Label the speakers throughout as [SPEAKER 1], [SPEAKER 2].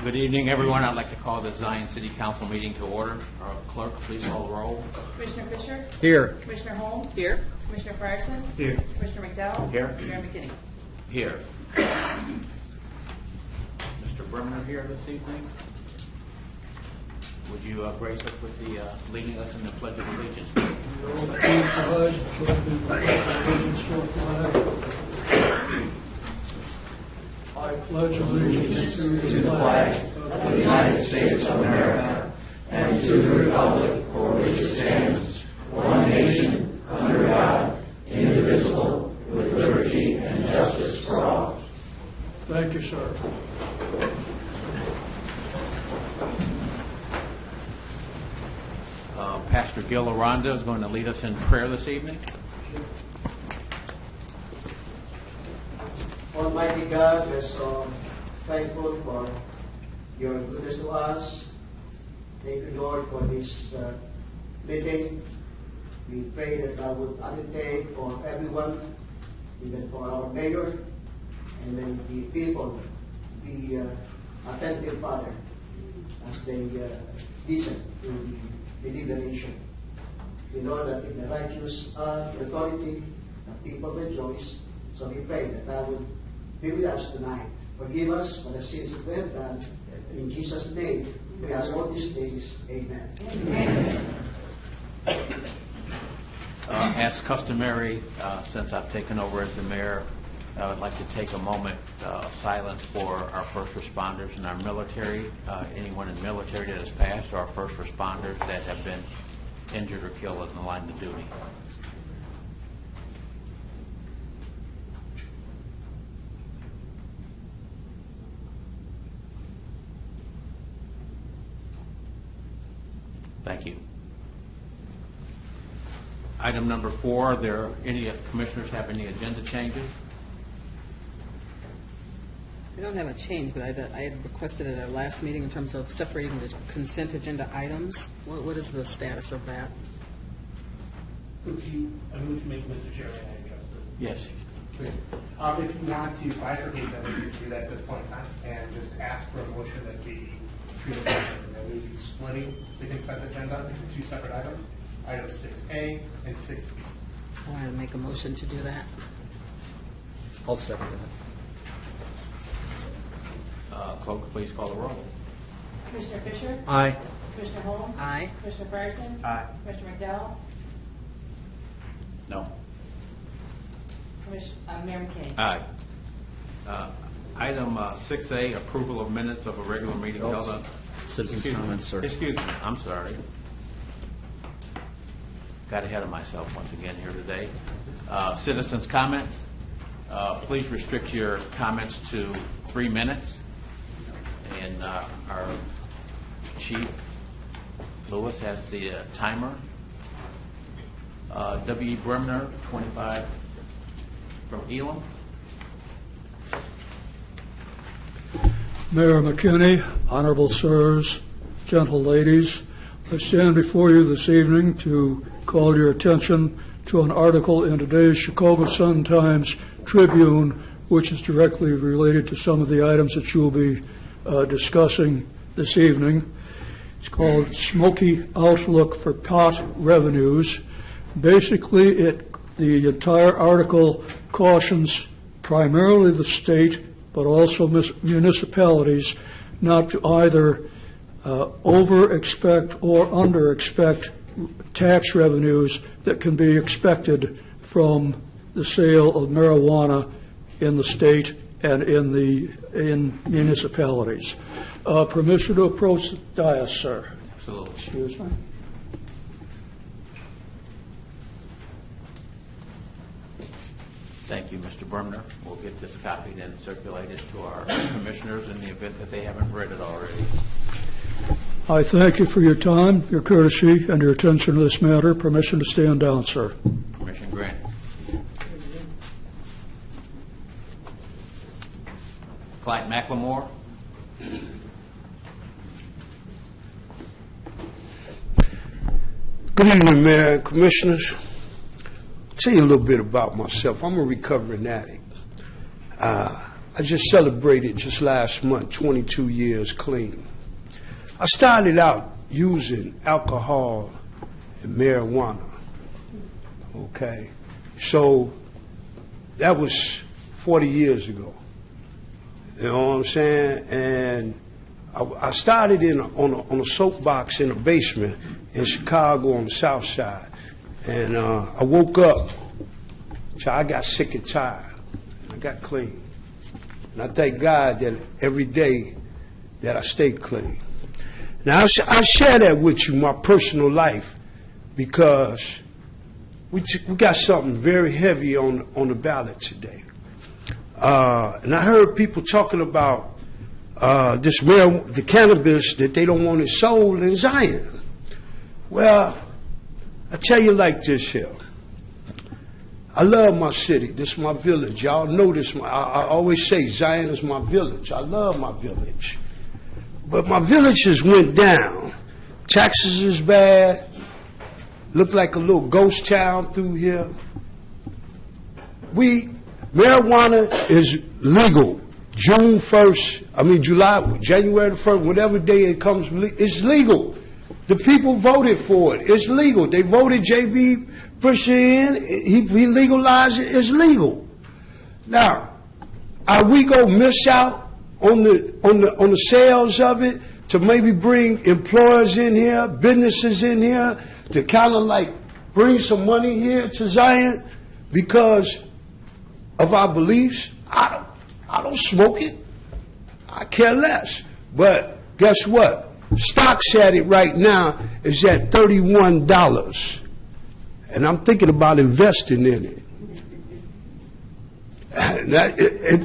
[SPEAKER 1] Good evening, everyone. I'd like to call the Zion City Council meeting to order. Clerk, please call the roll.
[SPEAKER 2] Commissioner Fisher?
[SPEAKER 3] Here.
[SPEAKER 2] Commissioner Holmes?
[SPEAKER 4] Here.
[SPEAKER 2] Commissioner Frierson?
[SPEAKER 3] Here.
[SPEAKER 2] Commissioner McDowell?
[SPEAKER 1] Here.
[SPEAKER 2] Mayor McKinney?
[SPEAKER 1] Here. Mr. Bremner here this evening. Would you grace us with the leading us in the Pledge of Allegiance?
[SPEAKER 5] I pledge allegiance to the
[SPEAKER 6] flag of the United States of America and to the republic for which it stands, one nation, under God, indivisible, with liberty and justice for all.
[SPEAKER 5] Thank you, sir.
[SPEAKER 1] Pastor Gil Aranda is going to lead us in prayer this evening.
[SPEAKER 7] Almighty God, we're so thankful for your goodness to us. Thank you, Lord, for this meeting. We pray that God would undertake for everyone, even for our mayor, and then the people be attentive, Father, as they listen to the deliberation. We know that in the righteous authority, the people rejoice. So we pray that God would be with us tonight. Forgive us for the sins that we have done. In Jesus' name, we ask all these things. Amen. Amen.
[SPEAKER 1] As customary, since I've taken over as the mayor, I would like to take a moment of silence for our first responders and our military, anyone in the military that has passed, or our first responders that have been injured or killed in the line of duty. Thank you. Item number 4, are there any commissioners have any agenda changes?
[SPEAKER 4] I don't have a change, but I had requested at our last meeting in terms of separating the consent agenda items. What is the status of that?
[SPEAKER 3] I move to make Mr. Chairman, I address it.
[SPEAKER 1] Yes.
[SPEAKER 3] If you want to bifurcate them, we can do that at this point in time and just ask for a motion that we treat it separately. And that we be splitting the consent agenda into 2 separate items, items 6A and 6B.
[SPEAKER 4] I want to make a motion to do that.
[SPEAKER 3] I'll second that.
[SPEAKER 1] Clerk, please call the roll.
[SPEAKER 2] Commissioner Fisher?
[SPEAKER 3] Aye.
[SPEAKER 2] Commissioner Holmes?
[SPEAKER 4] Aye.
[SPEAKER 2] Commissioner Frierson?
[SPEAKER 3] Aye.
[SPEAKER 2] Commissioner McDowell?
[SPEAKER 1] No.
[SPEAKER 2] Mayor McKinney?
[SPEAKER 1] Aye. Item 6A, approval of minutes of a regular meeting held on...
[SPEAKER 8] Citizens' comments, sir.
[SPEAKER 1] Excuse me, I'm sorry. Got ahead of myself once again here today. Citizens' comments. Please restrict your comments to 3 minutes. And our chief, Lewis, has the timer. W.E. Bremner, 25, from Elam.
[SPEAKER 5] Mayor McKinney, honorable sirs, gentle ladies, I stand before you this evening to call your attention to an article in today's Chicago Sun-Times Tribune, which is directly related to some of the items that you will be discussing this evening. It's called Smoky Outlook for Pot Revenues. Basically, the entire article cautions primarily the state, but also municipalities, not to either over-expect or under-expect tax revenues that can be expected from the sale of marijuana in the state and in municipalities. Permission to approach the dais, sir.
[SPEAKER 1] Absolutely.
[SPEAKER 5] Excuse me.
[SPEAKER 1] Thank you, Mr. Bremner. We'll get this copied and circulated to our commissioners in the event that they haven't read it already.
[SPEAKER 5] I thank you for your time, your courtesy, and your attention to this matter. Permission to stand down, sir.
[SPEAKER 1] Permission granted. Clyde McLemore.
[SPEAKER 9] Good evening, Mayor and Commissioners. I'll tell you a little bit about myself. I'm a recovering addict. I just celebrated just last month 22 years clean. I started out using alcohol and marijuana, okay? So that was 40 years ago, you know what I'm saying? And I started on a soapbox in a basement in Chicago on the south side. And I woke up, so I got sick and tired. I got clean. And I thank God that every day that I stay clean. Now, I share that with you, my personal life, because we got something very heavy on the ballot today. And I heard people talking about the cannabis, that they don't want it sold in Zion. Well, I tell you like this here. I love my city. This is my village. Y'all know this. I always say Zion is my village. I love my village. But my village has went down. Taxes is bad. Look like a little ghost town through here. Marijuana is legal. January the 1st, whatever day it comes, it's legal. The people voted for it. It's legal. They voted J.B. Pusher in. He legalized it. It's legal. Now, are we gonna miss out on the sales of it to maybe bring employers in here, businesses in here, to kind of like bring some money here to Zion because of our beliefs? I don't smoke it. I care less. But guess what? Stocks at it right now is at $31. And I'm thinking about investing in it.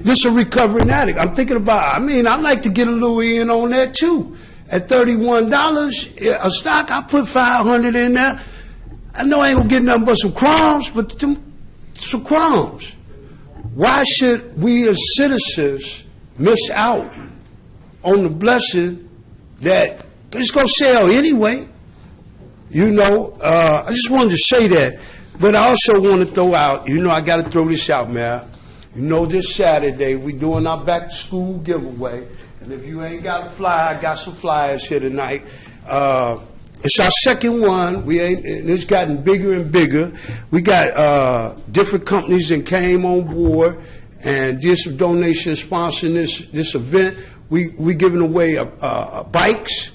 [SPEAKER 9] This is a recovering addict. I'm thinking about, I'd like to get a little in on that too. At $31 a stock, I put $500 in there. I know I ain't gonna get nothing but some crumbs, but some crumbs. Why should we as citizens miss out on the blessing that it's going to sell anyway? You know, I just wanted to say that. But I also want to throw out, I got to throw this out, man. This Saturday, we doing our back to school giveaway. And if you ain't got a flyer, I got some flyers here tonight. It's our second one. And it's gotten bigger and bigger. We got different companies that came on board and did some donations sponsoring this event. We giving away bikes,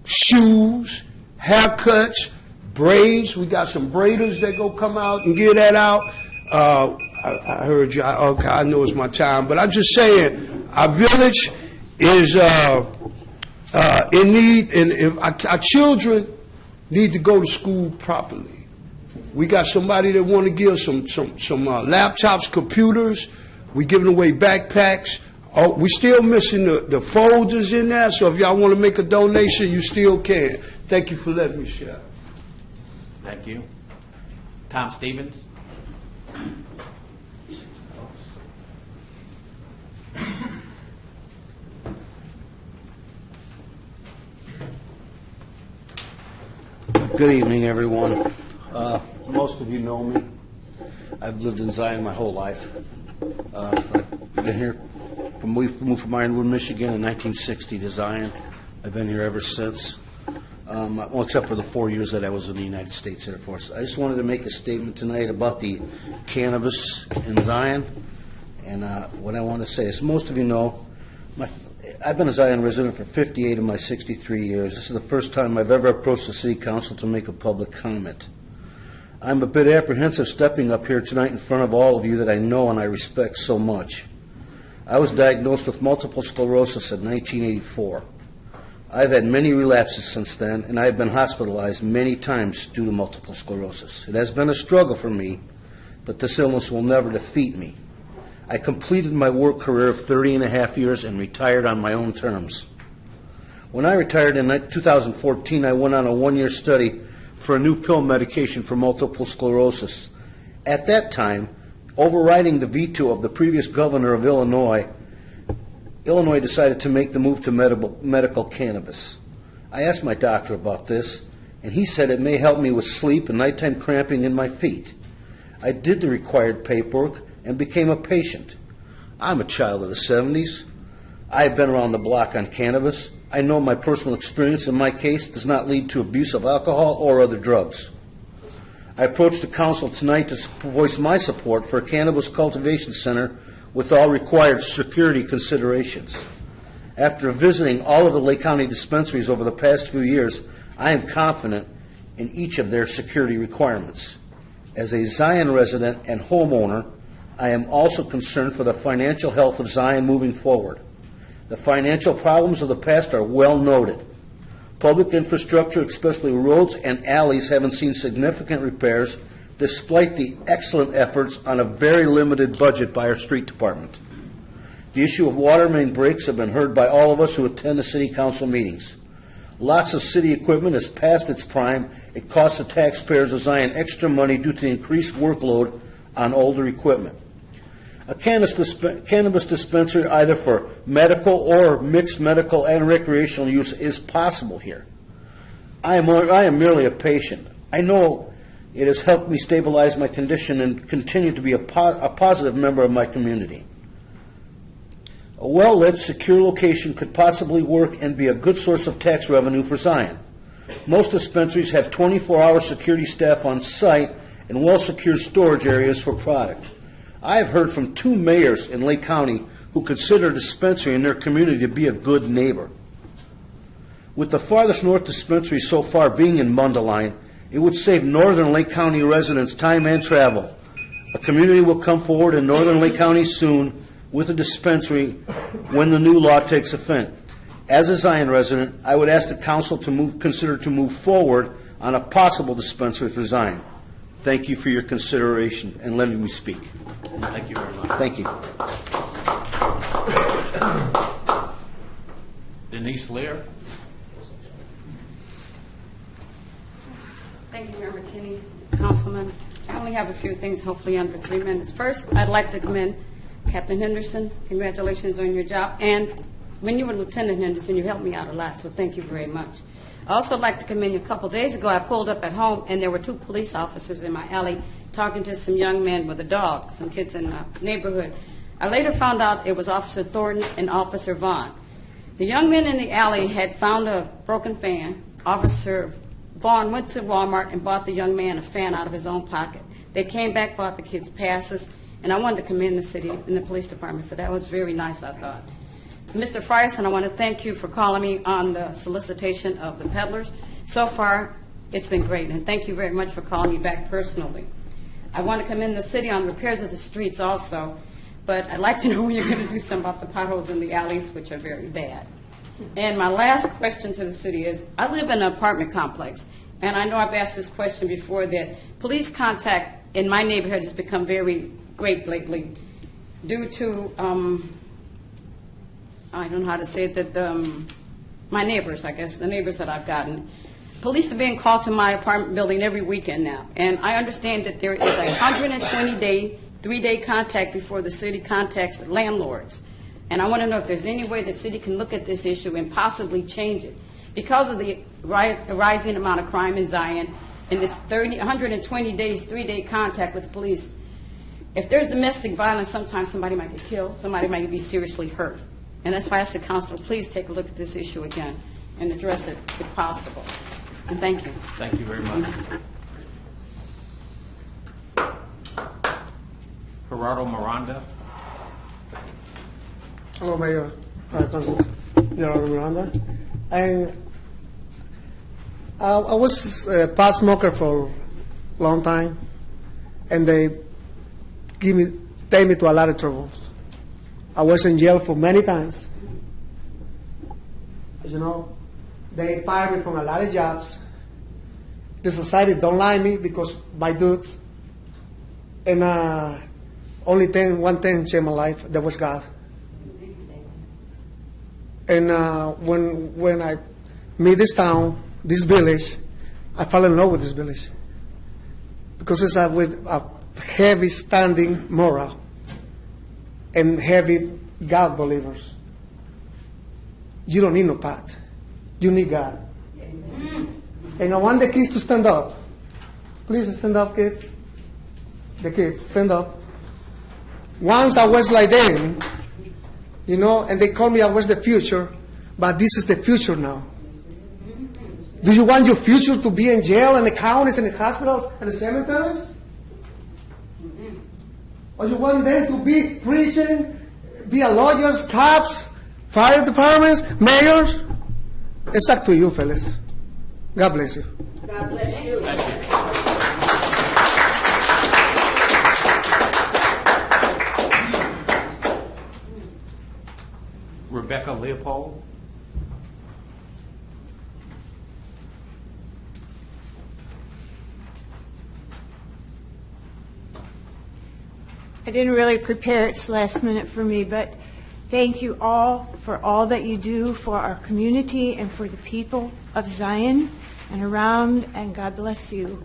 [SPEAKER 9] shoes, haircuts, braids. We got some braiders that go come out and give that out. I heard you. Okay, I know it's my time, but I'm just saying our village is in need, and if our children need to go to school properly. We got somebody that want to give some laptops, computers. We giving away backpacks. Oh, we still missing the folders in there, so if y'all want to make a donation, you still can. Thank you for letting me share.
[SPEAKER 1] Thank you. Tom Stevens.
[SPEAKER 8] Good evening, everyone. Most of you know me. I've lived in Zion my whole life. I've been here we moved from Ironwood, Michigan in 1960 to Zion. I've been here ever since, well, except for the 4 years that I was in the United States Air Force. I just wanted to make a statement tonight about the cannabis in Zion. And what I want to say is, most of you know, I've been a Zion resident for 58 of my 63 years. This is the first time I've ever approached the City Council to make a public comment. I'm a bit apprehensive stepping up here tonight in front of all of you that I know and I respect so much. I was diagnosed with multiple sclerosis in 1984. I've had many relapses since then, and I have been hospitalized many times due to multiple sclerosis. It has been a struggle for me, but this illness will never defeat me. I completed my work career of 30 and a half years and retired on my own terms. When I retired in 2014, I went on a one-year study for a new pill medication for multiple sclerosis. At that time, overriding the veto of the previous governor of Illinois, Illinois decided to make the move to medical cannabis. I asked my doctor about this, and he said it may help me with sleep and nighttime cramping in my feet. I did the required paperwork and became a patient. I'm a child of the 70s. I have been around the block on cannabis. I know my personal experience in my case does not lead to abuse of alcohol or other drugs. I approached the council tonight to voice my support for a cannabis cultivation center with all required security considerations. After visiting all of the Lake County dispensaries over the past few years, I am confident in each of their security requirements. As a Zion resident and homeowner, I am also concerned for the financial health of Zion moving forward. The financial problems of the past are well noted. Public infrastructure, especially roads and alleys, haven't seen significant repairs despite the excellent efforts on a very limited budget by our street department. The issue of water main breaks have been heard by all of us who attend the city council meetings. Lots of city equipment is past its prime. It costs the taxpayers of Zion extra money due to the increased workload on older equipment. A cannabis dispensary, either for medical or mixed medical and recreational use, is possible here. I am merely a patient. I know it has helped me stabilize my condition and continue to be a positive member of my community. A well-lit, secure location could possibly work and be a good source of tax revenue for Zion. Most dispensaries have 24-hour security staff on site and well-secured storage areas for product. I have heard from 2 mayors in Lake County who consider a dispensary in their community to be a good neighbor. With the farthest north dispensary so far being in Mundelein, it would save northern Lake County residents time and travel. A community will come forward in northern Lake County soon with a dispensary when the new law takes effect. As a Zion resident, I would ask the council to consider to move forward on a possible dispensary for Zion. Thank you for your consideration and letting me speak.
[SPEAKER 1] Thank you very much.
[SPEAKER 8] Thank you.
[SPEAKER 1] Denise Lear.
[SPEAKER 10] Thank you, Mayor McKinney, Councilman. I only have a few things, hopefully under 3 minutes. First, I'd like to commend Captain Henderson. Congratulations on your job. And when you were Lieutenant Henderson, you helped me out a lot, so thank you very much. I also like to commend you. A couple days ago, I pulled up at home, and there were 2 police officers in my alley talking to some young men with a dog, some kids in the neighborhood. I later found out it was Officer Thornton and Officer Vaughn. The young men in the alley had found a broken fan. Officer Vaughn went to Walmart and bought the young man a fan out of his own pocket. They came back, bought the kids passes, and I wanted to commend the city and the police department for that. It was very nice, I thought. Mr. Frierson, I want to thank you for calling me on the solicitation of the peddlers. So far, it's been great, and thank you very much for calling me back personally. I want to commend the city on repairs of the streets also, but I'd like to know when you're going to do something about the potholes in the alleys, which are very bad. And my last question to the city is, I live in an apartment complex, and I know I've asked this question before, that police contact in my neighborhood has become very great lately due to, I don't know how to say it, that my neighbors, I guess, the neighbors that I've gotten. Police are being called to my apartment building every weekend now, and I understand that there is a 120-day, 3-day contact before the city contacts the landlords. And I want to know if there's any way the city can look at this issue and possibly change it. Because of the rising amount of crime in Zion and this 120 days, 3-day contact with the police, if there's domestic violence, sometimes somebody might get killed, somebody might be seriously hurt. And that's why I asked the council, please take a look at this issue again and address it if possible. And thank you.
[SPEAKER 1] Thank you very much. Gerardo Miranda.
[SPEAKER 11] Hello, Mayor. Council General Miranda. And I was a pot smoker for a long time, and they take me to a lot of troubles. I was in jail for many times. As you know, they fired me from a lot of jobs. The society don't like me because my dudes. And one thing changed my life. That was God. And when I meet this town, this village, I fell in love with this village because it's with a heavy standing moral and heavy God believers. You don't need no pot. You need God. And I want the kids to stand up. Please stand up, kids. The kids, stand up. Once I was like them, you know, and they called me I was the future, but this is the future now. Do you want your future to be in jail and the counties and the hospitals and the cemeteries? Or you want them to be preaching, be a lawyers, cops, fire departments, mayors? It's up to you, fellas. God bless you.
[SPEAKER 7] God bless you.
[SPEAKER 1] Rebecca Leopold.
[SPEAKER 12] I didn't really prepare, it's last minute for me, but thank you all for all that you do for our community and for the people of Zion and around, and God bless you.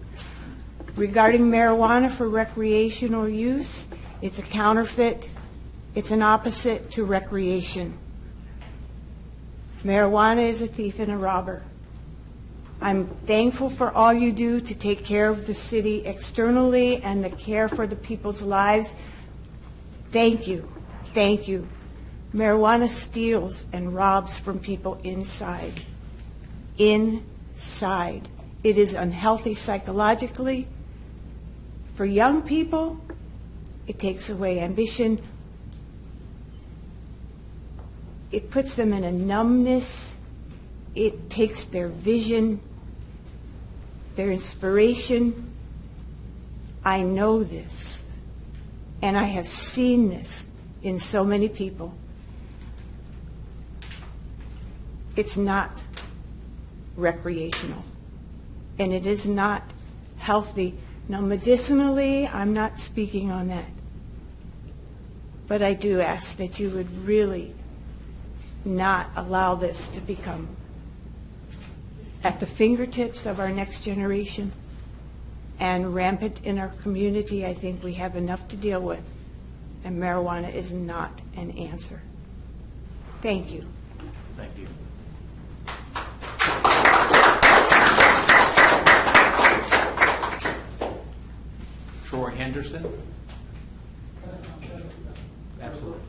[SPEAKER 12] Regarding marijuana for recreational use, it's a counterfeit, it's an opposite to recreation. Marijuana is a thief and a robber. I'm thankful for all you do to take care of the city externally and the care for the people's lives. Thank you. Thank you. Marijuana steals and robs from people inside. Inside. It is unhealthy psychologically. For young people, it takes away ambition. It puts them in a numbness. It takes their vision, their inspiration. I know this, and I have seen this in so many people. It's not recreational, and it is not healthy. Now, medicinally, I'm not speaking on that, but I do ask that you would really not allow this to become at the fingertips of our next generation and rampant in our community. I think we have enough to deal with, and marijuana is not an answer. Thank you.
[SPEAKER 1] Thank you. Troy Henderson. Absolutely.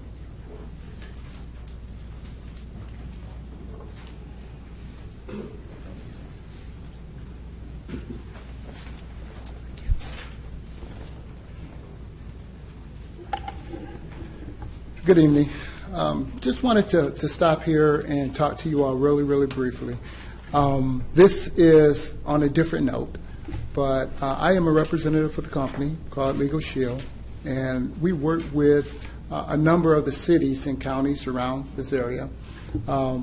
[SPEAKER 13] Good evening. Just wanted to stop here and talk to you all really, really briefly. This is on a different note, but I am a representative for the company called Legal Shield, and we work with a number of the cities and counties around this area.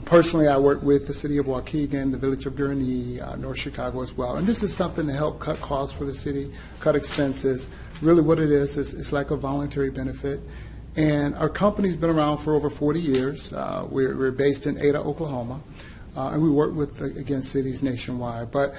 [SPEAKER 13] Personally, I work with the city of Waukegan, the village of Gurnee, North Chicago as well. And this is something to help cut costs for the city, cut expenses. Really what it is it's like a voluntary benefit. And our company's been around for over 40 years. We're based in Ada, Oklahoma, and we work with, again, cities nationwide. But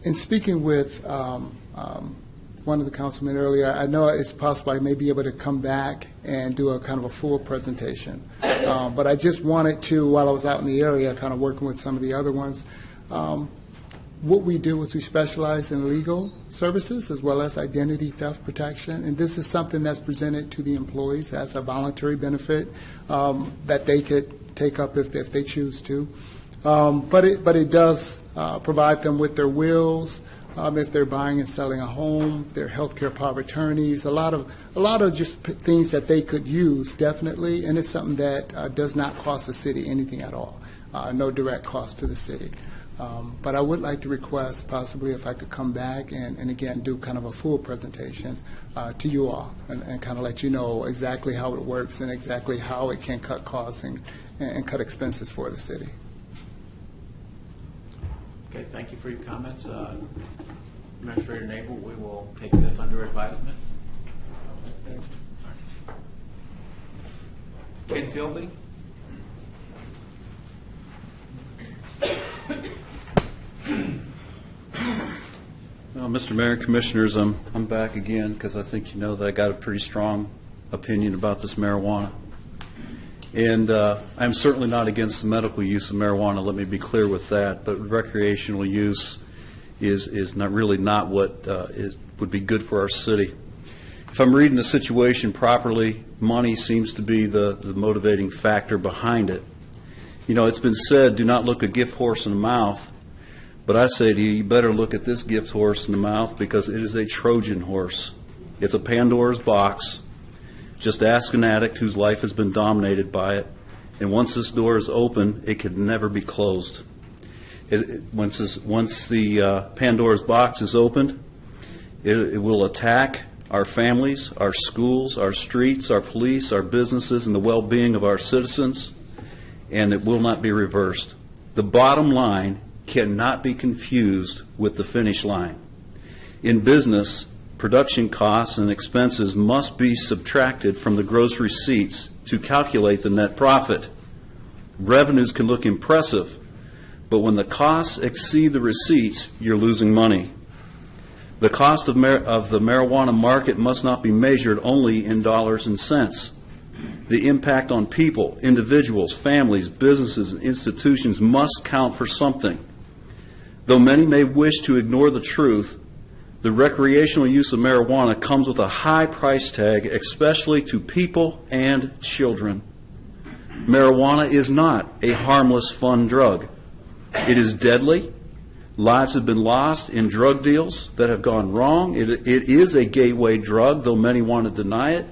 [SPEAKER 13] in speaking with one of the councilmen earlier, I know it's possible I may be able to come back and do a kind of a full presentation. But I just wanted to, while I was out in the area, kind of working with some of the other ones, what we do is we specialize in legal services as well as identity theft protection, and this is something that's presented to the employees as a voluntary benefit that they could take up if they choose to. But it does provide them with their wills, if they're buying and selling a home, their health care power of attorneys, a lot of just things that they could use, definitely, and it's something that does not cost the city anything at all, no direct cost to the city. But I would like to request possibly if I could come back and again do kind of a full presentation to you all and kind of let you know exactly how it works and exactly how it can cut costs and cut expenses for the city.
[SPEAKER 1] Okay, thank you for your comments. Administrator Nabel, we will take this under advisement. Ken Fielding?
[SPEAKER 14] Well, Mr. Mayor, Commissioners, I'm back again because I think you know that I got a pretty strong opinion about this marijuana. And I'm certainly not against the medical use of marijuana, let me be clear with that, but recreational use is not really not what would be good for our city. if I'm reading the situation properly, money seems to be the motivating factor behind it. You know, it's been said, do not look a gift horse in the mouth. But I say to you, you better look at this gift horse in the mouth, because it is a Trojan horse. It's a Pandora's box. Just ask an addict whose life has been dominated by it. And once this door is open, it can never be closed. Once the Pandora's box is opened, it will attack our families, our schools, our streets, our police, our businesses, and the well-being of our citizens, and it will not be reversed. The bottom line cannot be confused with the finish line. In business, production costs and expenses must be subtracted from the gross receipts to calculate the net profit. Revenues can look impressive, but when the costs exceed the receipts, you're losing money. The cost of the marijuana market must not be measured only in dollars and cents. The impact on people, individuals, families, businesses, and institutions must count for something. Though many may wish to ignore the truth, the recreational use of marijuana comes with a high price tag, especially to people and children. Marijuana is not a harmless, fun drug. It is deadly. Lives have been lost in drug deals that have gone wrong. It is a gateway drug, though many want to deny it.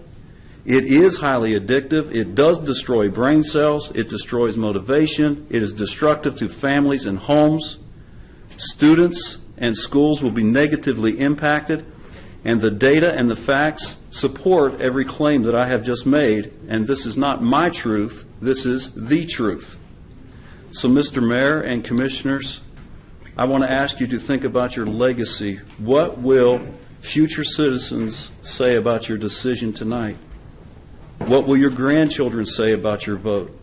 [SPEAKER 14] It is highly addictive. It does destroy brain cells. It destroys motivation. It is destructive to families and homes. Students and schools will be negatively impacted, and the data and the facts support every claim that I have just made, and this is not my truth, this is the truth. So, Mr. Mayor and Commissioners, I want to ask you to think about your legacy. What will future citizens say about your decision tonight? What will your grandchildren say about your vote?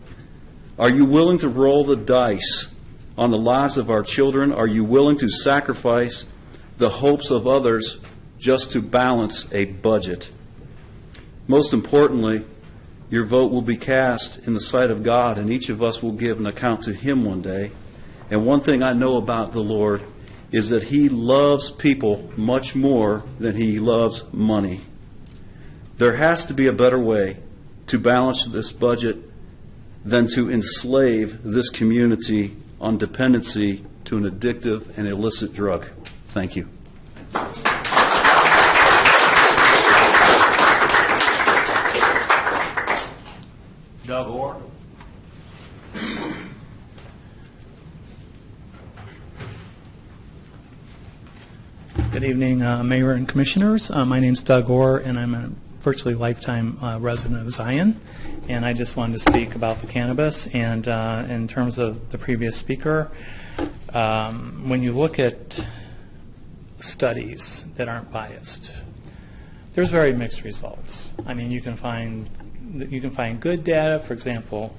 [SPEAKER 14] Are you willing to roll the dice on the lives of our children? Are you willing to sacrifice the hopes of others just to balance a budget? Most importantly, your vote will be cast in the sight of God, and each of us will give an account to Him one day. And one thing I know about the Lord is that He loves people much more than He loves money. There has to be a better way to balance this budget than to enslave this community on dependency to an addictive and illicit drug. Thank you.
[SPEAKER 1] Doug Orr.
[SPEAKER 15] Good evening, Mayor and Commissioners. My name's Doug Orr, and I'm a virtually lifetime resident of Zion. And I just wanted to speak about the cannabis. And in terms of the previous speaker, when you look at studies that aren't biased, there's very mixed results. I mean, you can find good data. For example,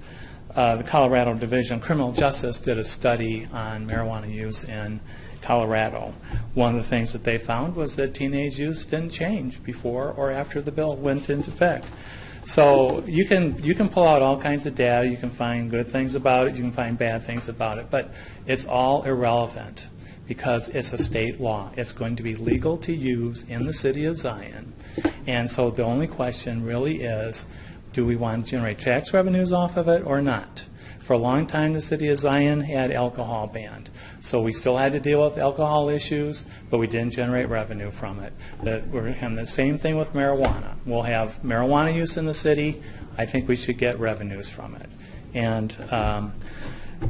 [SPEAKER 15] the Colorado Division of Criminal Justice did a study on marijuana use in Colorado. One of the things that they found was that teenage use didn't change before or after the bill went into effect. So you can pull out all kinds of data. You can find good things about it. You can find bad things about it. But it's all irrelevant because it's a state law. It's going to be legal to use in the city of Zion. And so the only question really is, do we want to generate tax revenues off of it or not? For a long time, the city of Zion had alcohol banned. So we still had to deal with alcohol issues, but we didn't generate revenue from it. We're having the same thing with marijuana. We'll have marijuana use in the city. I think we should get revenues from it. And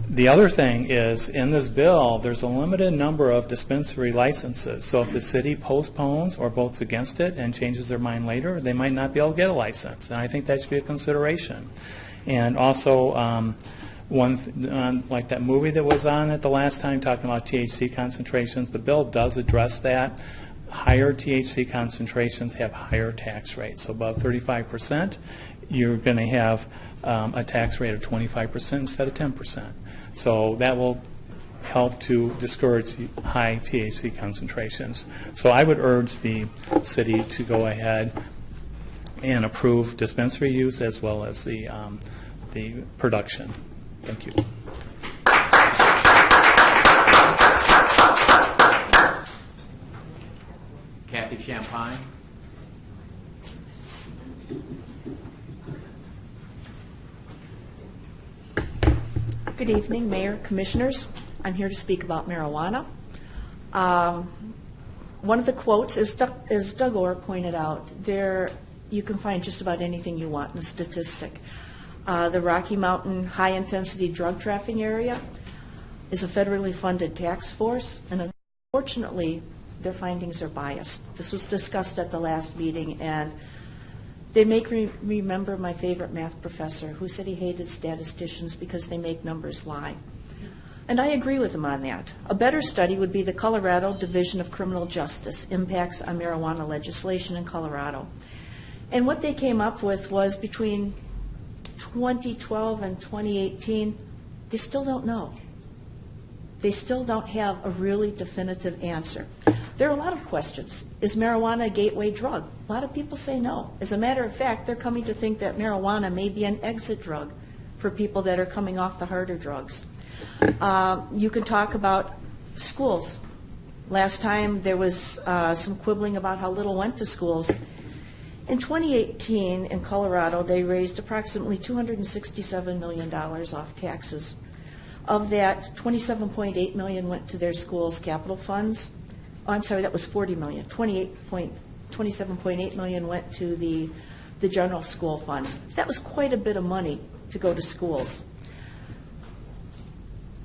[SPEAKER 15] the other thing is, in this bill, there's a limited number of dispensary licenses. So if the city postpones or votes against it and changes their mind later, they might not be able to get a license. And I think that should be a consideration. And also, like that movie that was on at the last time talking about THC concentrations, the bill does address that. Higher THC concentrations have higher tax rates. So above 35%, you're going to have a tax rate of 25% instead of 10%. So that will help to discourage high THC concentrations. So I would urge the city to go ahead and approve dispensary use as well as the production. Thank you.
[SPEAKER 1] Kathy Champagne.
[SPEAKER 16] Good evening, Mayor, Commissioners. I'm here to speak about marijuana. One of the quotes, as Doug Orr pointed out, there you can find just about anything you want in a statistic. The Rocky Mountain high-intensity drug trafficking area is a federally funded task force, and unfortunately, their findings are biased. This was discussed at the last meeting, and they make me remember my favorite math professor who said he hated statisticians because they make numbers lie. And I agree with him on that. A better study would be the Colorado Division of Criminal Justice, Impacts on Marijuana Legislation in Colorado. And what they came up with was between 2012 and 2018, they still don't know. They still don't have a really definitive answer. There are a lot of questions. Is marijuana a gateway drug? A lot of people say no. As a matter of fact, they're coming to think that marijuana may be an exit drug for people that are coming off the harder drugs. You can talk about schools. Last time there was some quibbling about how little went to schools. In 2018, in Colorado, they raised approximately $267 million off taxes. Of that, $27.8 million went to their schools' capital funds. Oh, I'm sorry, that was $40 million. $27.8 million went to the general school funds. That was quite a bit of money to go to schools.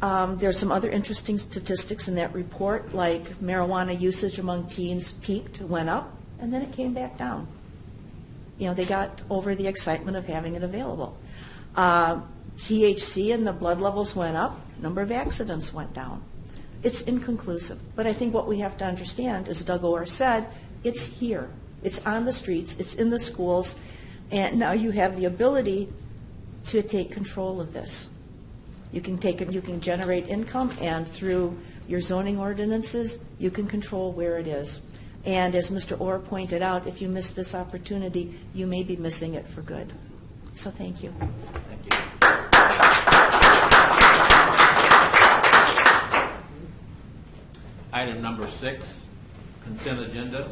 [SPEAKER 16] There's some other interesting statistics in that report, like marijuana usage among teens peaked, went up, and then it came back down. You know, they got over the excitement of having it available. THC and the blood levels went up, number of accidents went down. It's inconclusive. But I think what we have to understand, as Doug Orr said, it's here. It's on the streets, it's in the schools, and now you have the ability to take control of this. You can generate income, and through your zoning ordinances, you can control where it is. And as Mr. Orr pointed out, if you miss this opportunity, you may be missing it for good. So thank you.
[SPEAKER 1] Thank you. Item number 6, consent agenda.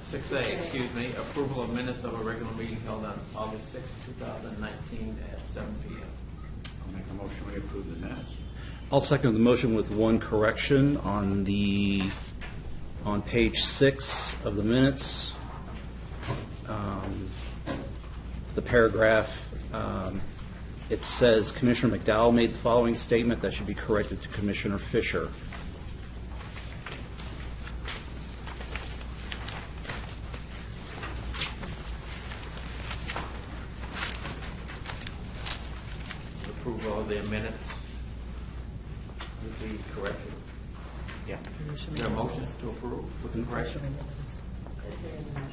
[SPEAKER 1] 6A, approval of minutes of a regular meeting held on August 6, 2019 at 7 p.m.
[SPEAKER 17] I'll make a motion we approve the minutes.
[SPEAKER 8] I'll second the motion with one correction on page 6 of the minutes. The paragraph, it says Commissioner McDowell made the following statement that should be corrected to Commissioner Fisher.
[SPEAKER 1] Approval of the minutes with the correction. Yeah. Is there a motion to approve with the correction?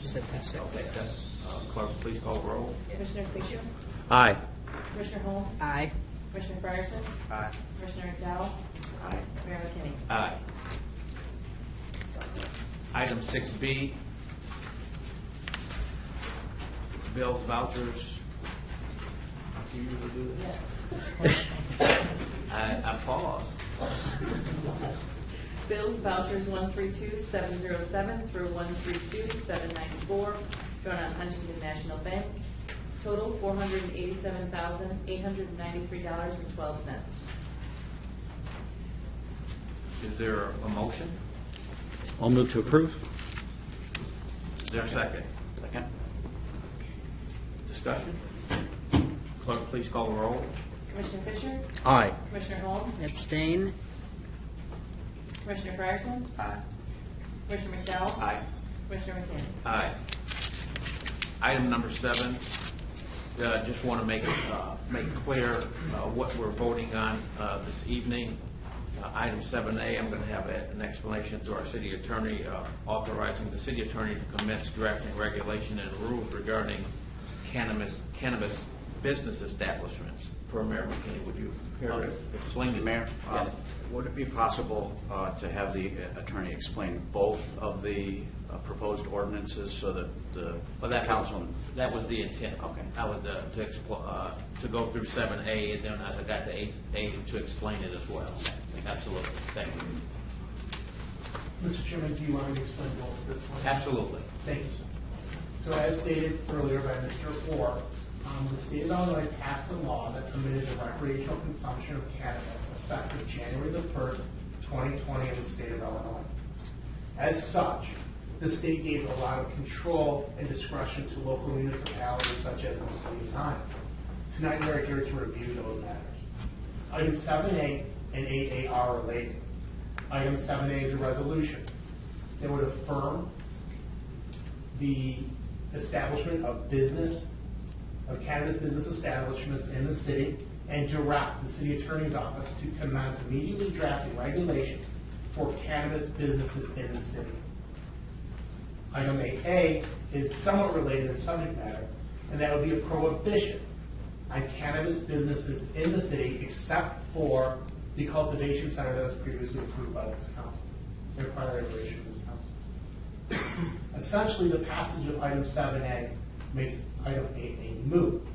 [SPEAKER 1] Okay, clerk, please call the roll.
[SPEAKER 2] Commissioner Fisher?
[SPEAKER 8] Aye.
[SPEAKER 2] Commissioner Holmes?
[SPEAKER 4] Aye.
[SPEAKER 2] Commissioner Fryerson?
[SPEAKER 17] Aye.
[SPEAKER 2] Commissioner McDowell?
[SPEAKER 17] Aye.
[SPEAKER 2] Mayor McKinney?
[SPEAKER 1] Aye. Item 6B, bills, vouchers. Do you usually do this? I paused.
[SPEAKER 2] Bills, vouchers 132-707 through 132-794, drawn on Huntington National Bank. Total $487,893.12.
[SPEAKER 1] Is there a motion?
[SPEAKER 8] I'll move to approve.
[SPEAKER 1] Is there a second?
[SPEAKER 17] Second.
[SPEAKER 1] Discussion? Clerk, please call the roll.
[SPEAKER 2] Commissioner Fisher?
[SPEAKER 8] Aye.
[SPEAKER 2] Commissioner Holmes?
[SPEAKER 4] Abstain.
[SPEAKER 2] Commissioner Fryerson?
[SPEAKER 17] Aye.
[SPEAKER 2] Commissioner McDowell?
[SPEAKER 17] Aye.
[SPEAKER 2] Commissioner McKinney?
[SPEAKER 1] Aye. Item number 7, just want to make clear what we're voting on this evening. Item 7A, I'm going to have an explanation through our city attorney authorizing the city attorney to commence drafting regulation and rules regarding cannabis business establishments. Per Mayor McKinney, would you care to explain
[SPEAKER 17] Mr.
[SPEAKER 1] it?
[SPEAKER 17] Mayor, would it be possible to have the attorney explain both of the proposed ordinances so that the council...
[SPEAKER 1] That was the intent.
[SPEAKER 17] Okay.
[SPEAKER 1] That was to go through 7A, and then as I got to 8A, to explain it as well. Absolutely. Thank you.
[SPEAKER 3] Mr. Chairman, do you want me to explain both at this point?
[SPEAKER 1] Absolutely.
[SPEAKER 3] Thank you, sir. So as stated earlier by Mr. Orr, the state of Illinois passed a law that permitted the recreational consumption of cannabis effective January the 1st, 2020 in the state of Illinois. As such, the state gave a lot of control and discretion to local municipalities such as the city of Zion. Tonight we are here to review those matters. Item 7A and 8A are related. Item 7A is a resolution that would affirm the establishment of cannabis business establishments in the city and direct the city attorney's office to commence immediately drafting regulations for cannabis businesses in the city. Item 8A is somewhat related in subject matter, and that would be a prohibition on cannabis businesses in the city except for the cultivation center that was previously approved by this council, in prior iteration of this council. Essentially, the passage of item 7A makes item 8A moot,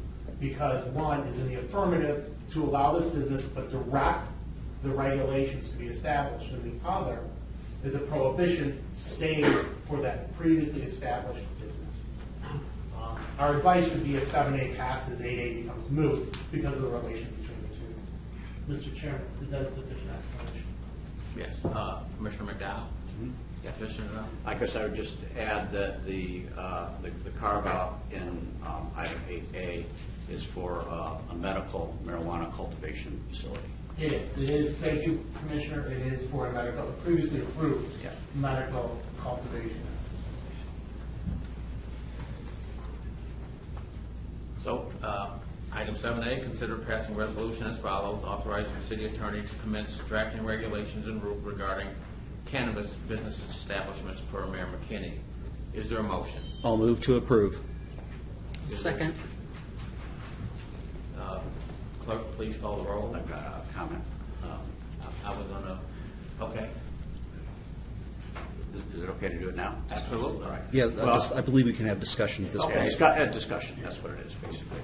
[SPEAKER 3] because one is in the affirmative to allow this business but direct the regulations to be established, and the other is a prohibition save for that previously established business. Our advice would be if 7A passes, 8A becomes moot because of the relation between the two. Mr. Chairman, is that a sufficient explanation?
[SPEAKER 1] Yes. Commissioner McDowell? Sufficient enough?
[SPEAKER 17] I guess I would just add that the carve-out in item 8A is for a medical marijuana cultivation facility.
[SPEAKER 3] It is. It is. Thank you, Commissioner. It is for a medical, previously approved medical cultivation.
[SPEAKER 1] So, item 7A, consider passing resolution as follows, authorizing the city attorney to commence drafting regulations and rules regarding cannabis business establishments per Mayor McKinney. Is there a motion?
[SPEAKER 18] I'll move to approve.
[SPEAKER 4] Second.
[SPEAKER 1] Clerk, please call the roll.
[SPEAKER 17] I've got a comment.
[SPEAKER 1] I was going to, okay.
[SPEAKER 17] Is it okay to do it now?
[SPEAKER 1] Absolutely.
[SPEAKER 17] All right.
[SPEAKER 18] Yeah,
[SPEAKER 17] Well,
[SPEAKER 18] I believe we can have discussion at this point.
[SPEAKER 17] Discussion, that's what it is, basically.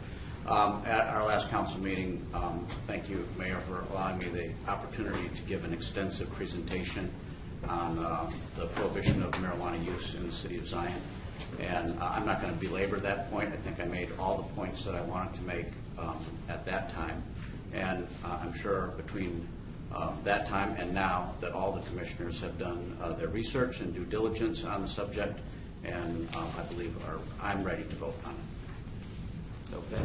[SPEAKER 17] At our last council meeting, thank you, Mayor, for allowing me the opportunity to give an extensive presentation on the prohibition of marijuana use in the city of Zion. And I'm not going to belabor that point. I think I made all the points that I wanted to make at that time. And I'm sure between that time and now that all the commissioners have done their research and due diligence on the subject, and I believe I'm ready to vote on it.
[SPEAKER 1] Okay.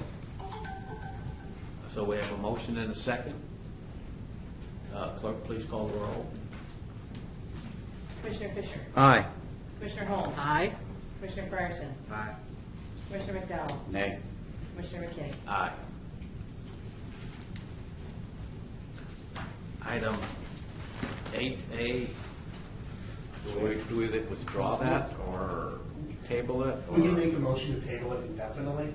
[SPEAKER 1] So we have a motion and a second. Clerk, please call the roll.
[SPEAKER 2] Commissioner Fisher?
[SPEAKER 18] Aye.
[SPEAKER 2] Commissioner Holmes?
[SPEAKER 4] Aye.
[SPEAKER 2] Commissioner Fryerson?
[SPEAKER 1] Aye.
[SPEAKER 2] Commissioner McDowell?
[SPEAKER 17] Nay.
[SPEAKER 2] Commissioner McKinney?
[SPEAKER 1] Aye. Item 8A.
[SPEAKER 17] Do we withdraw that or table it?
[SPEAKER 3] We can make a motion to table it indefinitely.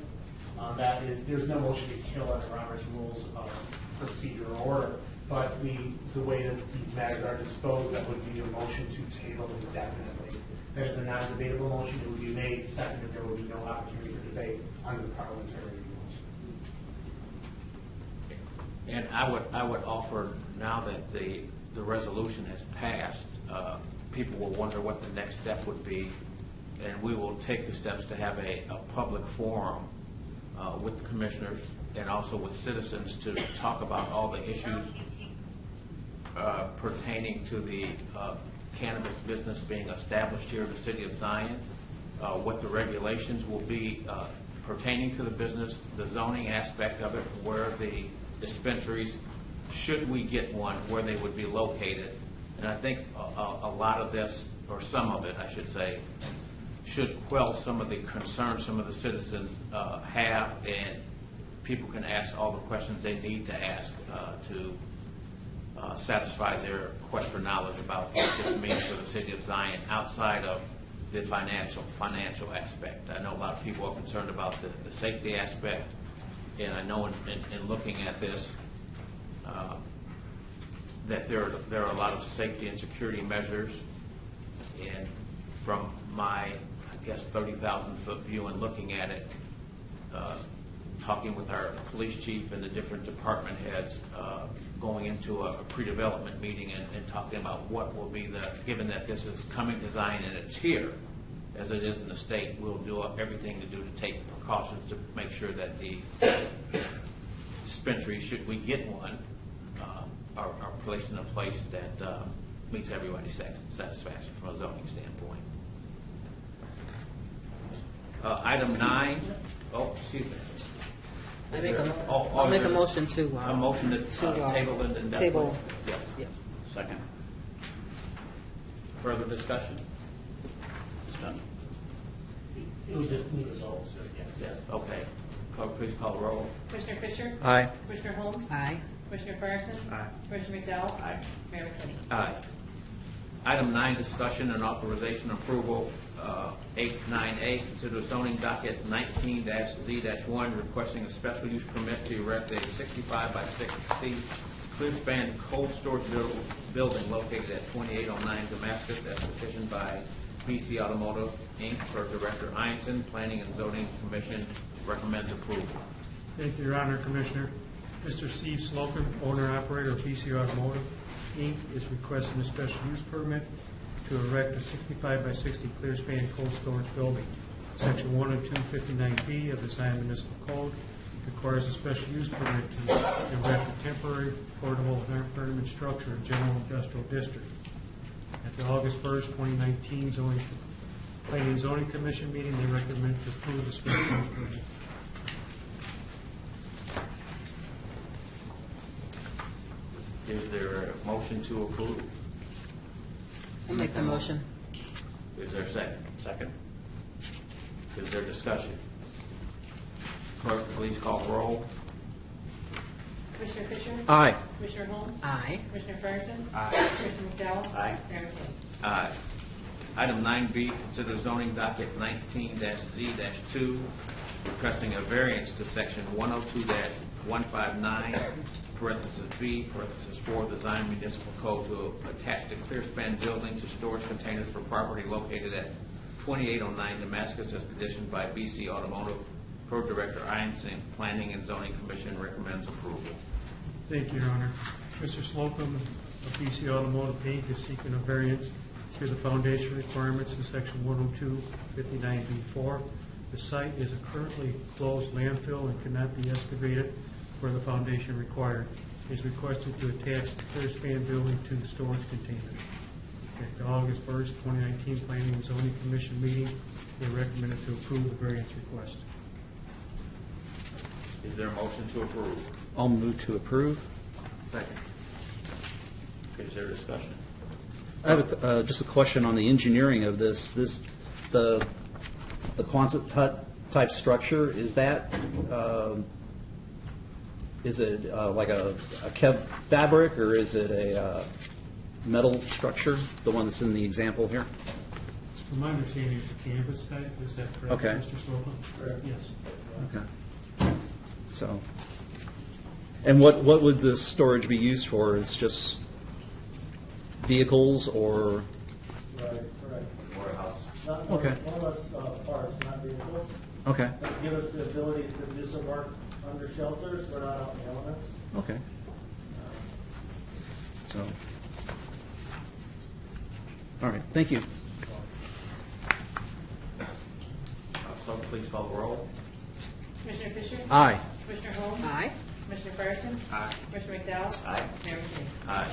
[SPEAKER 3] That is, there's no motion to kill under Robert's Rules of Procedure or Order, but the way that these matters are disposed, that would be a motion to table indefinitely. That is a non-debatable motion. It would be made second if there would be no opportunity for debate under the parliamentary rules.
[SPEAKER 1] And I would offer, now that the resolution has passed, people will wonder what the next step would be, and we will take the steps to have a public forum with the commissioners and also with citizens to talk about all the issues pertaining to the cannabis business being established here in the city of Zion, what the regulations will be pertaining to the business, the zoning aspect of it, where the dispensaries, should we get one, where they would be located. And I think a lot of this, or some of it, I should say, should quell some of the concerns some of the citizens have, and people can ask all the questions they need to ask to satisfy their quest for knowledge about what this means for the city of Zion outside of the financial aspect. I know a lot of people are concerned about the safety aspect, and I know in looking at this that there are a lot of safety and security measures, and from my, I guess, 30,000-foot view and looking at it, talking with our police chief and the different department heads, going into a pre-development meeting and talking about what will be given that this is coming to Zion and it's here, as it is in the state, we'll do everything to take precautions to make sure that the dispensaries, should we get one, are placed in a place that meets everybody's satisfaction from a zoning standpoint. Item 9. Oh, excuse me.
[SPEAKER 4] I'll make a
[SPEAKER 1] is there
[SPEAKER 4] motion to
[SPEAKER 1] a motion to table it indefinitely?
[SPEAKER 4] table.
[SPEAKER 1] Yes.
[SPEAKER 4] Yeah.
[SPEAKER 17] Second.
[SPEAKER 1] Further discussion?
[SPEAKER 17] It's done.
[SPEAKER 3] It was just the results,
[SPEAKER 1] Yes. Okay. Clerk, please call the roll.
[SPEAKER 2] Commissioner Fisher?
[SPEAKER 18] Aye.
[SPEAKER 2] Commissioner Holmes?
[SPEAKER 4] Aye.
[SPEAKER 2] Commissioner Fryerson?
[SPEAKER 17] Aye.
[SPEAKER 2] Commissioner McDowell?
[SPEAKER 17] Aye.
[SPEAKER 2] Mayor McKinney?
[SPEAKER 1] Aye. Item 9, discussion and authorization approval, 8-9A, consider zoning docket 19-Z-1, requesting a special use permit to erect a 65 by 60 clear span cold storage building located at 2809 Damascus, as petitioned by BC Automotive, Inc. for Director Ianson. Planning and Zoning Commission recommends approval.
[SPEAKER 19] Thank you, Your Honor, Commissioner. Mr. Steve Slocum, owner-operator of BC Automotive, Inc., is requesting a special use permit to erect a 65 by 60 clear span cold storage building. Section 10259B of the Zion Municipal Code requires a special use permit to erect a temporary portable permanent structure in general industrial district. At the August 1st, 2019 Planning and Zoning Commission meeting, they recommend to approve the special use permit.
[SPEAKER 1] Is there a motion to approve?
[SPEAKER 4] I'll make the motion.
[SPEAKER 1] Is there a second? Second. Is there discussion? Clerk, please call the roll.
[SPEAKER 2] Commissioner Fisher?
[SPEAKER 18] Aye.
[SPEAKER 2] Commissioner Holmes?
[SPEAKER 4] Aye.
[SPEAKER 2] Commissioner Fryerson?
[SPEAKER 1] Aye.
[SPEAKER 2] Commissioner McDowell?
[SPEAKER 17] Aye.
[SPEAKER 2] Mayor McKinney?
[SPEAKER 1] Aye. Item 9B, consider zoning docket 19-Z-2, requesting a variance to section 102-159, parenthesis B, parenthesis 4 of the Zion Municipal Code to attach the clear span building to storage containers for property located at 2809 Damascus, as petitioned by BC Automotive. Per Director Ianson, Planning and Zoning Commission recommends approval.
[SPEAKER 19] Thank you, Your Honor. Mr. Slocum of BC Automotive, Inc. is seeking a variance to the foundation requirements in section 102-59B4. The site is a currently closed landfill and cannot be excavated where the foundation required. It is requested to attach the clear span building to the storage containers. At the August 1st, 2019 Planning and Zoning Commission meeting, they recommended to approve the variance request.
[SPEAKER 1] Is there a motion to approve?
[SPEAKER 18] I'll move to approve.
[SPEAKER 1] Second. Is there discussion?
[SPEAKER 18] I have just a question on the engineering of this. The Quonset hut type structure, is that is it like a Kev fabric, or is it a metal structure? The one that's in the example here.
[SPEAKER 19] From my understanding, it's a canvas type. Is that correct,
[SPEAKER 18] Okay.
[SPEAKER 19] Mr. Slocum? Correct. Yes.
[SPEAKER 18] Okay. So, and what would the storage be used for? It's just vehicles or?
[SPEAKER 20] Right.
[SPEAKER 1] Warehouse.
[SPEAKER 18] Okay.
[SPEAKER 20] More or less parts, not vehicles.
[SPEAKER 18] Okay.
[SPEAKER 20] That give us the ability to do some work under shelters. We're not out in the elements.
[SPEAKER 18] Okay. So, all right. Thank you.
[SPEAKER 1] Clerk, please call the roll.
[SPEAKER 2] Commissioner Fisher?
[SPEAKER 18] Aye.
[SPEAKER 2] Commissioner Holmes?
[SPEAKER 4] Aye.
[SPEAKER 2] Commissioner Fryerson?
[SPEAKER 1] Aye.
[SPEAKER 2] Commissioner McDowell?
[SPEAKER 17] Aye.
[SPEAKER 2] Mayor McKinney?
[SPEAKER 1] Aye.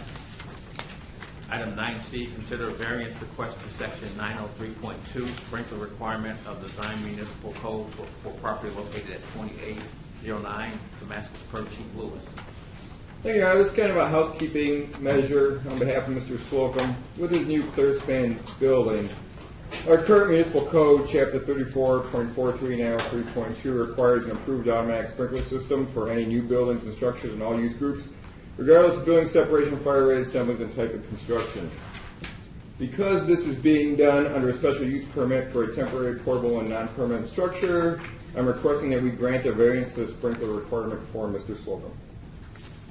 [SPEAKER 1] Item 9C, consider a variance request to section 903.2, sprinkler requirement of the Zion Municipal Code for property located at 2809 Damascus, per Chief Lewis.
[SPEAKER 21] Thank you, this is kind of a housekeeping measure on behalf of Mr. Slocum. With his new clear span building, our current municipal code, chapter 34.43, now 3.2, requires an approved automatic sprinkler system for any new buildings and structures in all use groups, regardless of building separation, fire rate, assemblies, and type of construction. Because this is being done under a special use permit for a temporary, portable, and non-permanent structure, I'm requesting that we grant a variance to the sprinkler requirement for Mr. Slocum.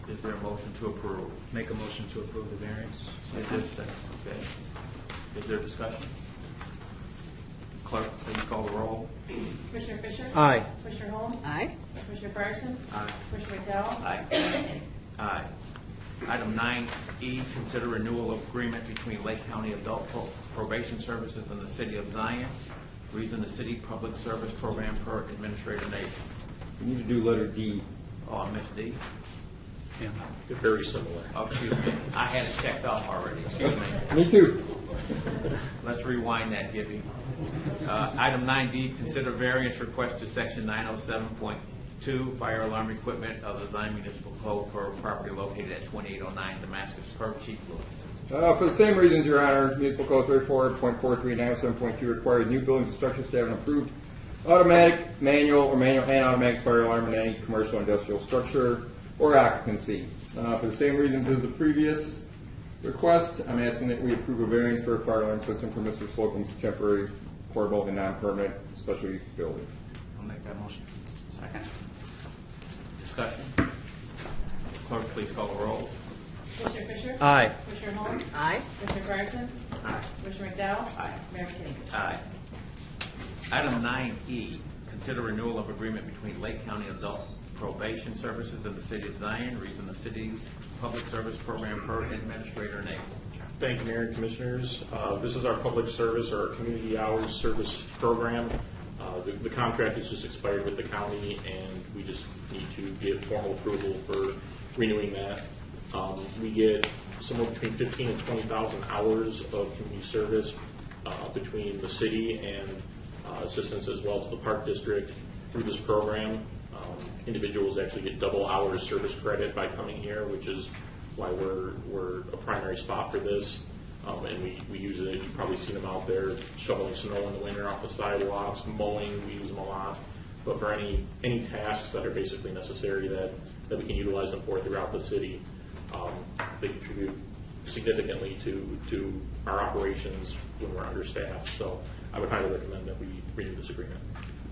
[SPEAKER 1] Is there a motion to approve?
[SPEAKER 18] Make a motion to approve the variance.
[SPEAKER 1] Is there a second? Okay. Is there discussion? Clerk, please call the roll.
[SPEAKER 2] Commissioner Fisher?
[SPEAKER 18] Aye.
[SPEAKER 2] Commissioner Holmes?
[SPEAKER 4] Aye.
[SPEAKER 2] Commissioner Fryerson?
[SPEAKER 1] Aye.
[SPEAKER 2] Commissioner McDowell?
[SPEAKER 17] Aye.
[SPEAKER 2] Mayor McKinney?
[SPEAKER 1] Aye. Item 9E, consider renewal of agreement between Lake County Adult Probation Services and the City of Zion. Reason the City Public Service Program per Administrator Nate.
[SPEAKER 21] We need to do letter D.
[SPEAKER 1] Oh, I missed D.
[SPEAKER 21] Yeah. They're very similar.
[SPEAKER 1] Oh, excuse me. I had it checked off already. Excuse me.
[SPEAKER 21] Me too.
[SPEAKER 1] Let's rewind that, Gibby. Item 9D, consider variance request to section 907.2 fire alarm equipment of the Zion Municipal Code for property located at 2809 Damascus Curve. Chief Lewis.
[SPEAKER 21] For the same reasons, Your Honor, Municipal Code 34.43 requires new buildings and structures to have an approved automatic, manual, or manual and automatic fire alarm in any commercial industrial structure or occupancy. For the same reasons as the previous request, I'm asking that we approve a variance for a fire alarm system for Mr. Slocum's temporary, portable, and non-permanent special use building.
[SPEAKER 1] I'll make that motion. Second. Discussion. Clerk, please call the roll.
[SPEAKER 2] Commissioner Fisher?
[SPEAKER 18] Aye.
[SPEAKER 2] Commissioner Holmes?
[SPEAKER 4] Aye.
[SPEAKER 2] Commissioner Fryerson?
[SPEAKER 1] Aye.
[SPEAKER 2] Commissioner McDowell?
[SPEAKER 1] Aye.
[SPEAKER 2] Mayor McKinney?
[SPEAKER 1] Aye. Item 9E, consider renewal of agreement between Lake County Adult Probation Services and the City of Zion. Reason the city's public service program per Administrator Nate.
[SPEAKER 6] Thank you, Mayor and Commissioners. This is our public service or our community hours service program. The contract has just expired with the county, and we just need to get formal approval for renewing that. We get somewhere between 15 and 20,000 hours of community service between the city and assistance as well to the Park District through this program. Individuals actually get double hours service credit by coming here, which is why we're a primary spot for this. And we use it. You've probably seen them out there shoveling snow in the winter off the sidewalks, mowing. We use them a lot. But for any tasks that are basically necessary that we can utilize them for throughout the city, they contribute significantly to our operations when we're understaffed. So I would highly recommend that we renew this agreement.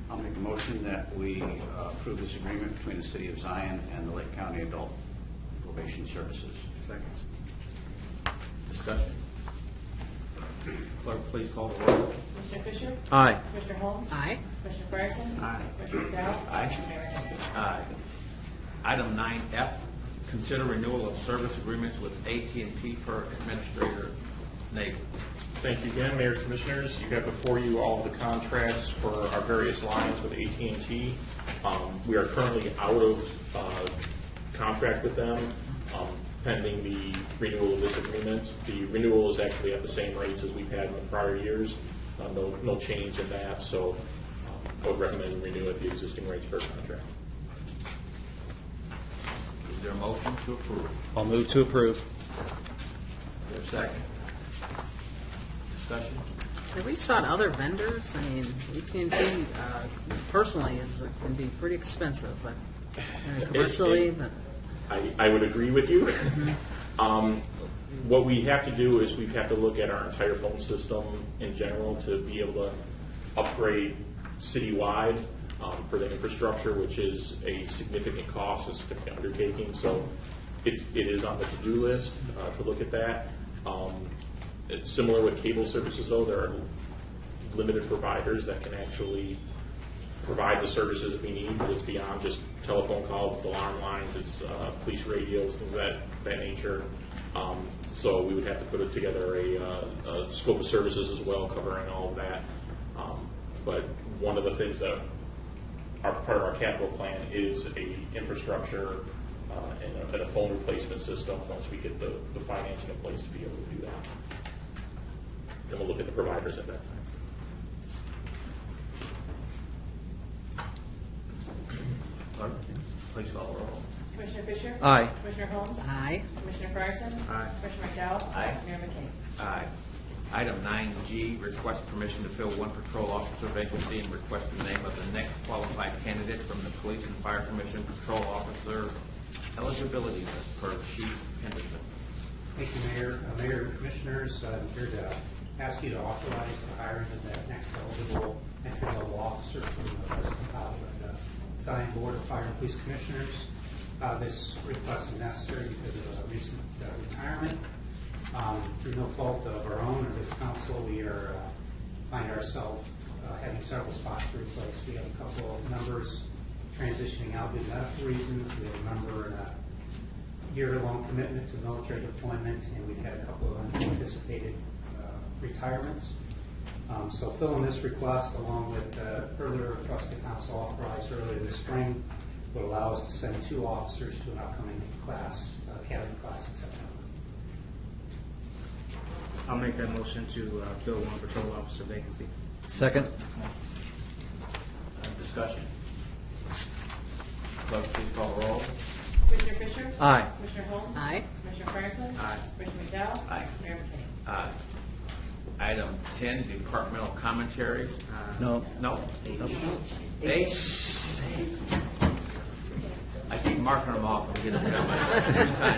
[SPEAKER 17] I'll make a motion that we approve this agreement between the City of Zion and the Lake County Adult Probation Services.
[SPEAKER 1] Second. Discussion. Clerk, please call the roll.
[SPEAKER 2] Commissioner Fisher?
[SPEAKER 18] Aye.
[SPEAKER 2] Commissioner Holmes?
[SPEAKER 4] Aye.
[SPEAKER 2] Commissioner Fryerson?
[SPEAKER 1] Aye.
[SPEAKER 2] Commissioner McDowell?
[SPEAKER 17] Aye.
[SPEAKER 2] Mayor McKinney?
[SPEAKER 1] Aye. Item 9F, consider renewal of service agreements with AT&T per Administrator Nate.
[SPEAKER 6] Thank you again, Mayor and Commissioners. You have before you all of the contracts for our various lines with AT&T. We are currently out of contract with them pending the renewal of this agreement. The renewal is actually at the same rates as we've had in the prior years. No change in that, so I would recommend we renew at the existing rates per contract.
[SPEAKER 1] Is there a motion to approve?
[SPEAKER 18] I'll move to approve.
[SPEAKER 1] Is there a second? Discussion?
[SPEAKER 4] Have we sought other vendors? I mean, AT&T personally can be pretty expensive, but commercially, but
[SPEAKER 6] I would agree with you. What we have to do is we have to look at our entire phone system in general to be able to upgrade citywide for the infrastructure, which is a significant cost, a significant undertaking. So it is on the to-do list to look at that. It's similar with cable services, though. There are limited providers that can actually provide the services we need. It's beyond just telephone calls, it's alarm lines, it's police radios, things of that nature. So we would have to put it together a scope of services as well, covering all of that. But one of the things that are part of our capital plan is a infrastructure and a phone replacement system once we get the financing in place to be able to do that. And we'll look at the providers at that time.
[SPEAKER 1] Clerk, please call the roll.
[SPEAKER 2] Commissioner Fisher?
[SPEAKER 18] Aye.
[SPEAKER 2] Commissioner Holmes?
[SPEAKER 4] aye.
[SPEAKER 2] Commissioner Fryerson?
[SPEAKER 1] Aye.
[SPEAKER 2] Commissioner McDowell?
[SPEAKER 1] Aye.
[SPEAKER 2] Mayor McKinney?
[SPEAKER 1] Aye. Item 9G, request permission to fill one patrol officer vacancy and request the name of the next qualified candidate from the Police and Fire Commission patrol officer eligibility list per Chief Henderson.
[SPEAKER 22] Thank you, Mayor. Mayor and Commissioners, I'm here to ask you to authorize the hiring of that next eligible entry-level officer from the Zion Board of Fire and Police Commissioners. This request is necessary because of a recent retirement. Through no fault of our own or this council, we find ourselves having several spots to replace. We have a couple of members transitioning out due to medical reasons. We have a member in a year-long commitment to military deployment, and we've had a couple of unanticipated retirements. So filling this request, along with earlier request the council authorized earlier this spring, would allow us to send 2 officers to an upcoming class, academy class in September.
[SPEAKER 5] I'll make that motion to fill 1 patrol officer vacancy.
[SPEAKER 18] Second.
[SPEAKER 1] Discussion. Clerk, please call the roll.
[SPEAKER 2] Commissioner Fisher?
[SPEAKER 18] Aye.
[SPEAKER 2] Commissioner Holmes?
[SPEAKER 4] Aye.
[SPEAKER 2] Commissioner Fryerson?
[SPEAKER 1] Aye.
[SPEAKER 2] Commissioner McDowell?
[SPEAKER 1] Aye.
[SPEAKER 2] Mayor McKinney?
[SPEAKER 1] Aye. Item 10, departmental commentary.
[SPEAKER 18] No.
[SPEAKER 1] No. Eight. I keep marking them off and getting them done.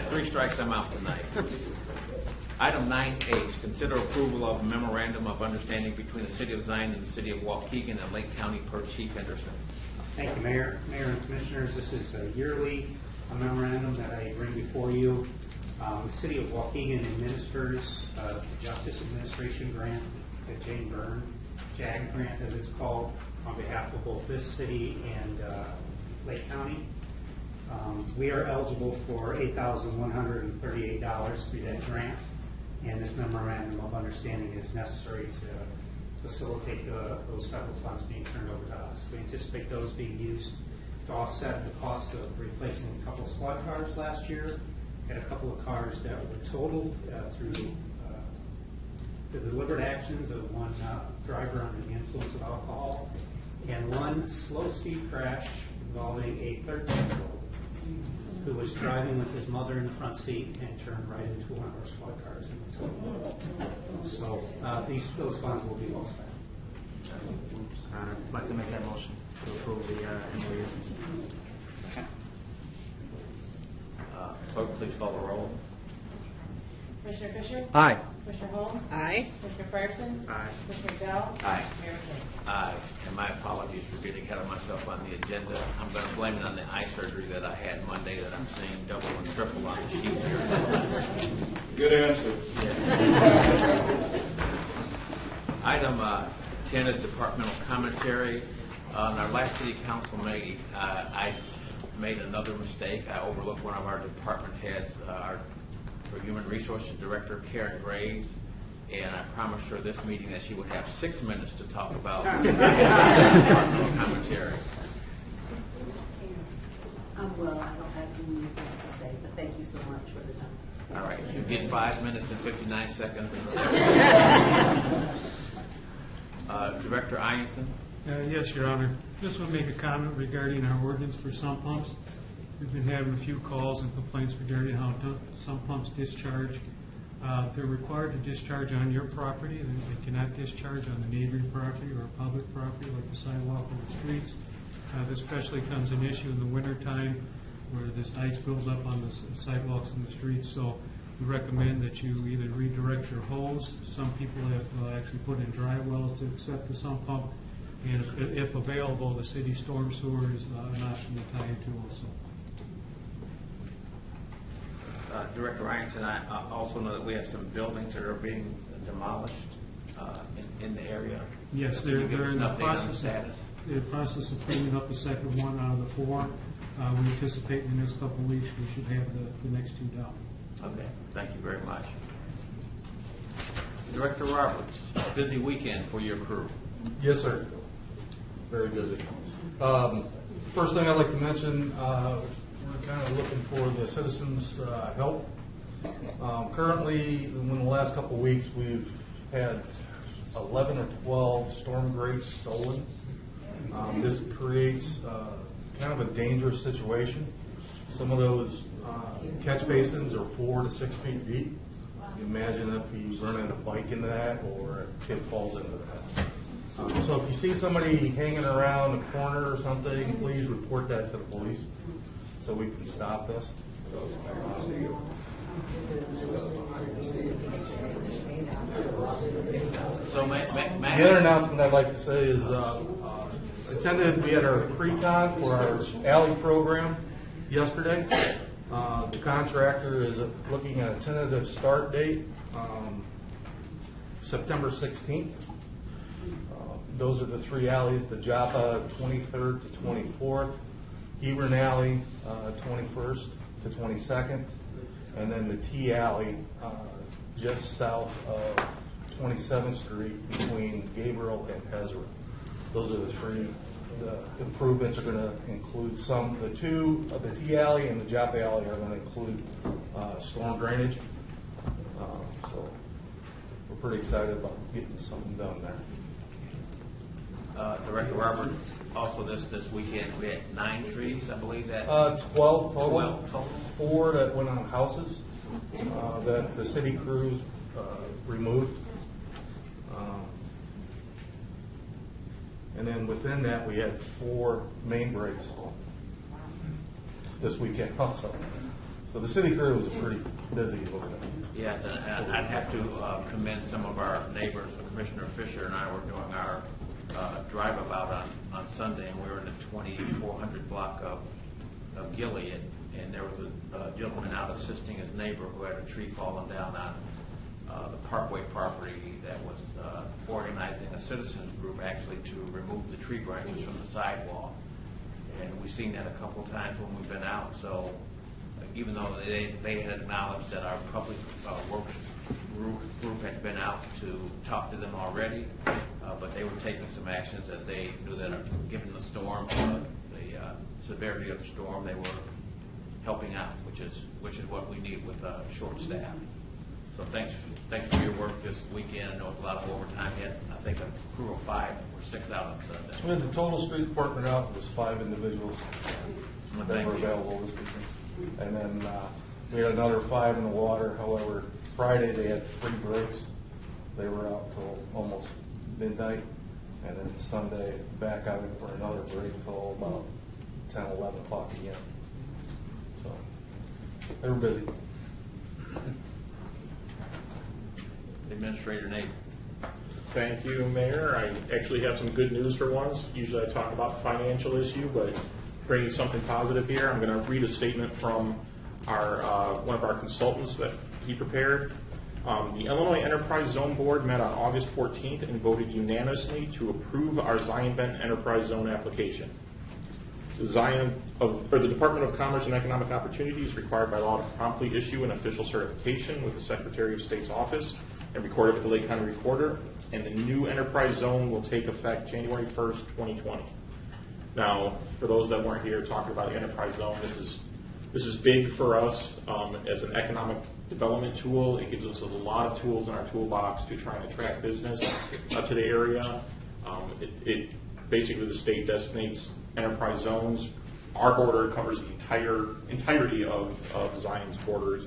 [SPEAKER 1] 3 strikes, I'm out tonight. Item 9H, consider approval of a memorandum of understanding between the City of Zion and the City of Waukegan and Lake County per Chief Henderson.
[SPEAKER 22] Thank you, Mayor. Mayor and Commissioners, this is a yearly memorandum that I bring before you. The City of Waukegan administers the Justice Administration Grant, the Jane Byrne JAG grant as it's called, on behalf of both this city and Lake County. We are eligible for $8,138 through that grant, and this memorandum of understanding is necessary to facilitate those federal funds being turned over to us. We anticipate those being used to offset the cost of replacing a couple of squad cars last year, and a couple of cars that were totaled through the deliberate actions of one driver under the influence of alcohol, and one slow speed crash involving a 13-year-old who was driving with his mother in the front seat and turned right into one of our squad cars and was totaled. So those funds will be well spent.
[SPEAKER 5] I'd like to make that motion to approve the MOU.
[SPEAKER 1] Clerk, please call the roll.
[SPEAKER 2] Commissioner Fisher?
[SPEAKER 18] Aye.
[SPEAKER 2] Commissioner Holmes?
[SPEAKER 4] Aye.
[SPEAKER 2] Commissioner Fryerson?
[SPEAKER 5] Aye.
[SPEAKER 2] Commissioner McDowell?
[SPEAKER 1] Aye.
[SPEAKER 2] Mayor McKinney?
[SPEAKER 1] Aye. And my apologies for getting ahead of myself on the agenda. I'm going to blame it on the eye surgery that I had Monday that I'm seeing double and triple on the sheet here.
[SPEAKER 21] Good answer.
[SPEAKER 1] Item 10 is departmental commentary. On our last city council meeting, I made another mistake. I overlooked one of our department heads, our Human Resources Director, Karen Graves, and I promised her this meeting that she would have 6 minutes to talk about departmental commentary.
[SPEAKER 9] I'm well. I don't have anything to say, but thank you so much for the time.
[SPEAKER 1] All right, you get 5 minutes and 59 seconds. Director Ianson.
[SPEAKER 19] Yes, Your Honor. Just want to make a comment regarding our ordinance for sump pumps. We've been having a few calls and complaints regarding how sump pumps discharge. They're required to discharge on your property, and they cannot discharge on the neighboring property or public property like the sidewalk or the streets. This especially becomes an issue in the wintertime where this ice builds up on the sidewalks and the streets. So we recommend that you either redirect your hose. Some people have actually put in dry wells to accept the sump pump. And if available, the city storm sewer is an option to tie into also.
[SPEAKER 1] Director Ianson, I also know that we have some buildings that are being demolished in the area.
[SPEAKER 19] Yes,
[SPEAKER 1] Can
[SPEAKER 19] they're
[SPEAKER 1] you give us
[SPEAKER 19] in
[SPEAKER 1] an
[SPEAKER 19] the
[SPEAKER 1] update on
[SPEAKER 19] process.
[SPEAKER 1] status?
[SPEAKER 19] The process of cleaning up the second one out of the 4. We anticipate in the next couple of weeks we should have the next 2 down.
[SPEAKER 1] Okay, thank you very much. Director Roberts, busy weekend for your crew.
[SPEAKER 23] Yes, sir. Very busy. First thing I'd like to mention, we're kind of looking for the citizens' help. Currently, in the last couple of weeks, we've had 11 or 12 storm grates stolen. This creates kind of a dangerous situation. Some of those catch basins are 4 to 6 feet deep. Imagine if you run a bike into that or a kid falls into that. So if you see somebody hanging around a corner or something, please report that to the police so we can stop this. The other announcement I'd like to say is we had our pre-con for our alley program yesterday. The contractor is looking at a tentative start date, September 16th. Those are the 3 alleys, the Joppa 23rd to 24th, Hebron Alley 21st to 22nd, and then the T alley just south of 27th Street between Gabriel and Ezra. Those are the three. The improvements are going to include the T alley and the Joppa alley are going to include storm drainage. So we're pretty excited about getting something done there.
[SPEAKER 1] Director Robert, also this weekend, we had 9 trees, I believe that.
[SPEAKER 23] 12 total.
[SPEAKER 1] 12 total.
[SPEAKER 23] 4 that went on houses that the city crews removed. And then within that, we had 4 main breaks this weekend also. So the city crew was pretty busy over there.
[SPEAKER 1] Yes, and I'd have to commend some of our neighbors. Commissioner Fisher and I were doing our drive about on Sunday, and we were in the 2400 block of Gilead, and there was a gentleman out assisting his neighbor who had a tree fallen down on the Parkway property that was organizing a citizens group actually to remove the tree branches from the sidewalk. And we've seen that a couple times when we've been out. So even though they had acknowledged that our public works group had been out to talk to them already, but they were taking some actions as they knew that given the storm, the severity of the storm, they were helping out, which is what we need with short staff. So thanks for your work this weekend. I know it's a lot of overtime yet. I think a crew of 5 or 6 out on Sunday.
[SPEAKER 23] We had the total street department out was 5 individuals that
[SPEAKER 1] Thank
[SPEAKER 23] were
[SPEAKER 1] you.
[SPEAKER 23] available this weekend. And then we had another 5 in the water. However, Friday they had 3 breaks. They were out till almost midnight. And then Sunday back out for another break till about 10, 11 o'clock again. So they were busy.
[SPEAKER 1] Administrator Nate.
[SPEAKER 6] Thank you, Mayor. I actually have some good news for once. Usually I talk about the financial issue, but bringing something positive here. I'm going to read a statement from our one of our consultants that he prepared. The Illinois Enterprise Zone Board met on August 14th and voted unanimously to approve our Zion Bend Enterprise Zone application. The Department of Commerce and Economic Opportunity is required by law to promptly issue an official certification with the Secretary of State's office and record it with the Lake County Recorder, and the new enterprise zone will take effect January 1st, 2020. Now, for those that weren't here talking about the enterprise zone, this is big for us as an economic development tool. It gives us a lot of tools in our toolbox to try and attract business to the area. It basically, the state designates enterprise zones. Our border covers the entirety of Zion's borders.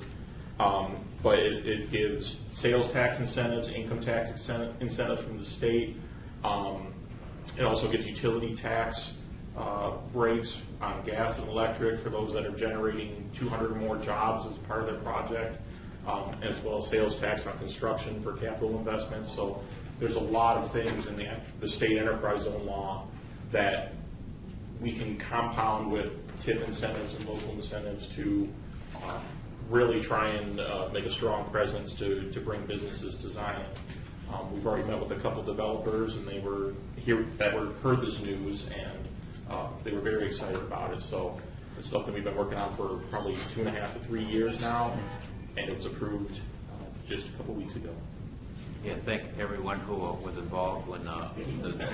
[SPEAKER 6] But it gives sales tax incentives, income tax incentives from the state. It also gives utility tax rates on gas and electric for those that are generating 200 or more jobs as part of their project, as well as sales tax on construction for capital investments. So there's a lot of things in the state enterprise zone law that we can compound with TIF incentives and local incentives to really try and make a strong presence to bring businesses to Zion. We've already met with a couple developers, and they were here that heard this news, and they were very excited about it. So it's something we've been working on for probably 2.5 to 3 years now, and it was approved just a couple weeks ago.
[SPEAKER 1] Yeah, thank everyone who was involved in the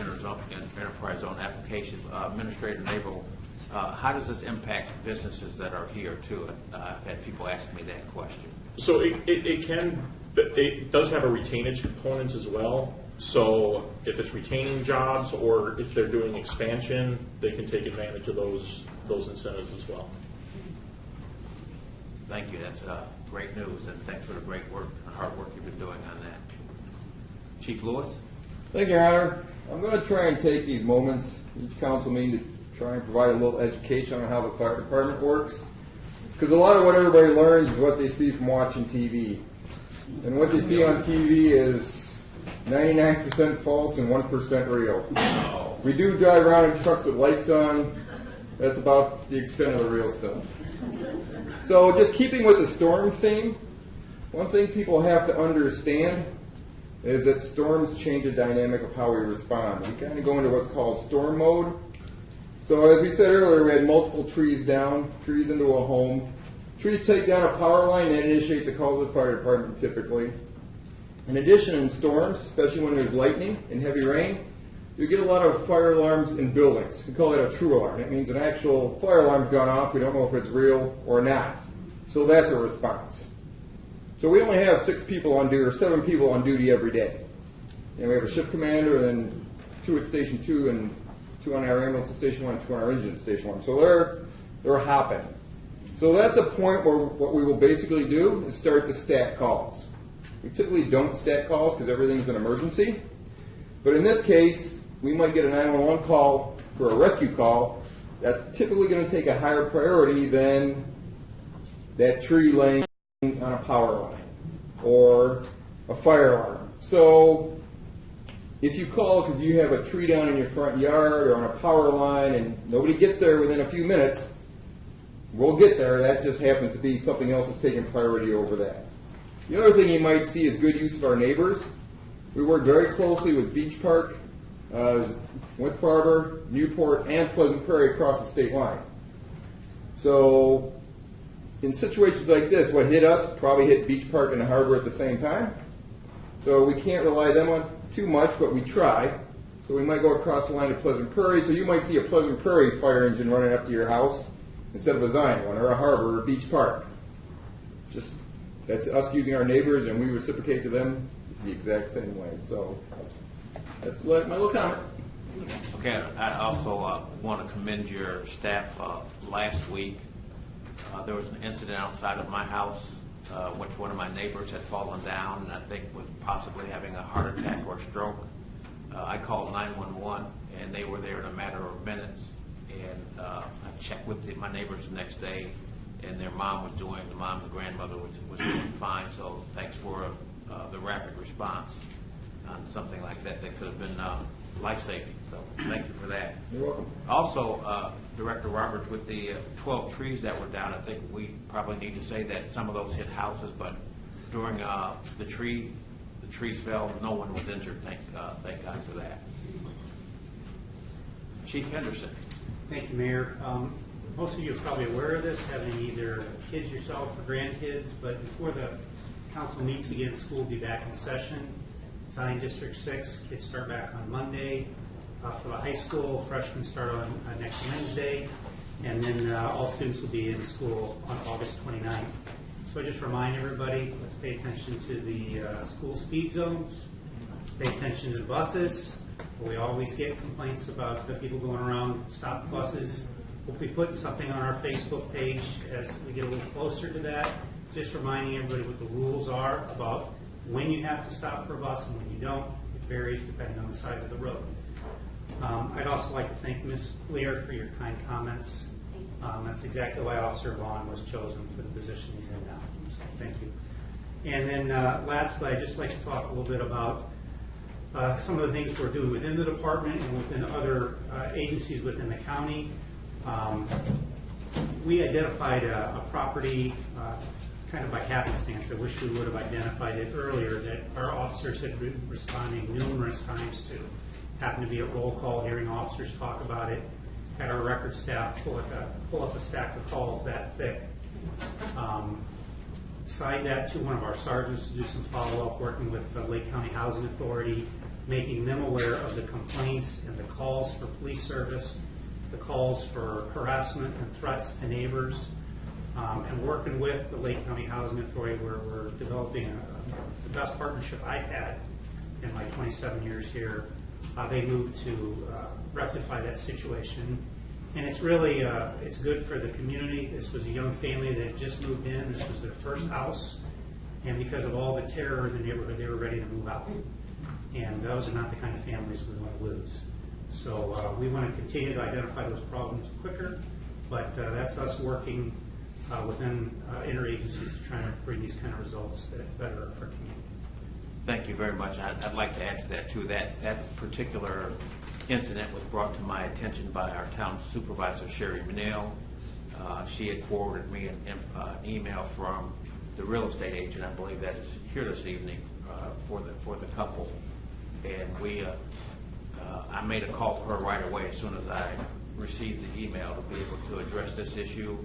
[SPEAKER 1] enterprise zone application. Administrator Nabel, how does this impact businesses that are here too? I've had people ask me that question.
[SPEAKER 6] So it does have a retainage component as well. So if it's retaining jobs or if they're doing expansion, they can take advantage of those incentives as well.
[SPEAKER 1] Thank you. That's great news, and thanks for the great work and hard work you've been doing on that. Chief Lewis?
[SPEAKER 21] Thank you, Your Honor. I'm going to try and take these moments, each council meeting, to try and provide a little education on how the fire department works. Because a lot of what everybody learns is what they see from watching TV. And what they see on TV is 99% false and 1% real. We do drive around in trucks with lights on. That's about the extent of the real stuff. So just keeping with the storm theme, one thing people have to understand is that storms change the dynamic of how we respond. We kind of go into what's called storm mode. So as we said earlier, we had multiple trees down, trees into a home, Trees take down a power line that initiates a call to the fire department typically. In addition, in storms, especially when there's lightning and heavy rain, you get a lot of fire alarms in buildings. We call that a true alarm. That means an actual fire alarm's gone off. We don't know if it's real or not. So that's a response. So we only have 6 people on duty, or 7 people on duty every day. And we have a shift commander, and then 2 at Station 2, and 2 on our ambulance at Station 1, and 2 on our engine at Station 1. So they're hopping. So that's a point where what we will basically do is start to stat calls. We typically don't stat calls because everything's an emergency. But in this case, we might get a 911 call for a rescue call. That's typically going to take a higher priority than that tree laying on a power line or a fire alarm. So if you call because you have a tree down in your front yard or on a power line and nobody gets there within a few minutes, we'll get there. That just happens to be something else that's taking priority over that. The other thing you might see is good use of our neighbors. We work very closely with Beach Park, Winthrop Harbor, Newport, and Pleasant Prairie across the state line. So in situations like this, what hit us probably hit Beach Park and the harbor at the same time. So we can't rely them on too much, but we try. So we might go across the line to Pleasant Prairie. So you might see a Pleasant Prairie fire engine running up to your house instead of a Zion one, or a harbor, or a Beach Park. Just that's us using our neighbors, and we reciprocate to them the exact same way. So that's my little comment.
[SPEAKER 1] Okay, I also want to commend your staff. Last week, there was an incident outside of my house, which one of my neighbors had fallen down and I think was possibly having a heart attack or stroke. I called 911, and they were there in a matter of minutes. And I checked with my neighbors the next day, and their mom and grandmother was doing fine. So thanks for the rapid response on something like that could have been life-saving. So thank you for that.
[SPEAKER 21] You're welcome.
[SPEAKER 1] Also, Director Roberts, with the 12 trees that were down, I think we probably need to say that some of those hit houses, but during the trees fell, no one was injured. Thank God for that. Chief Henderson.
[SPEAKER 22] Thank you, Mayor. Most of you are probably aware of this, having either kids yourself or grandkids, but before the council meets again, school will be back in session. Zion District 6, kids start back on Monday. For the high school, freshmen start on next Wednesday, and then all students will be in school on August 29th. So I just remind everybody, let's pay attention to the school speed zones, pay attention to the buses. We always get complaints about the people going around stop buses. We'll be putting something on our Facebook page as we get a little closer to that, just reminding everybody what the rules are about when you have to stop for a bus and when you don't. It varies depending on the size of the road. I'd also like to thank Ms. Lear for your kind comments. That's exactly why Officer Vaughn was chosen for the position he's in now. So thank you. And then lastly, I'd just like to talk a little bit about some of the things we're doing within the department and within other agencies within the county. We identified a property kind of by happenstance. I wish we would have identified it earlier, that our officers had been responding numerous times to. Happened to be at roll call, hearing officers talk about it, had our record staff pull up a stack of calls that thick. Assigned that to one of our sergeants to do some follow-up, working with the Lake County Housing Authority, making them aware of the complaints and the calls for police service, the calls for harassment and threats to neighbors, and working with the Lake County Housing Authority, where we're developing the best partnership I've had in my 27 years here. They moved to rectify that situation, and it's really it's good for the community. This was a young family that had just moved in. This was their first house, and because of all the terror in the neighborhood, they were ready to move out. And those are not the kind of families we want to lose. So we want to continue to identify those problems quicker, but that's us working within interagencies to try to bring these kind of results that better our community.
[SPEAKER 1] Thank you very much. I'd like to add to that, too. That particular incident was brought to my attention by our town supervisor, Sheridan. She had forwarded me an email from the real estate agent, I believe that is here this evening, for the couple. And I made a call to her right away as soon as I received the email to be able to address this issue.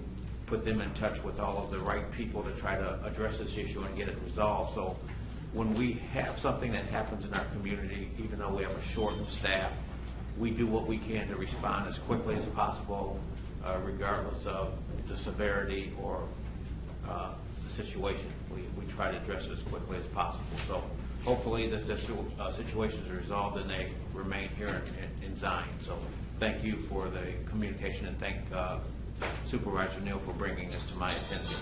[SPEAKER 1] put them in touch with all of the right people to try to address this issue and get it resolved. So when we have something that happens in our community, even though we have a shortened staff, we do what we can to respond as quickly as possible, regardless of the severity or the situation. We try to address it as quickly as possible. So hopefully this situation is resolved and they remain here in Zion. So thank you for the communication, and thank Supervisor Neal for bringing this to my attention.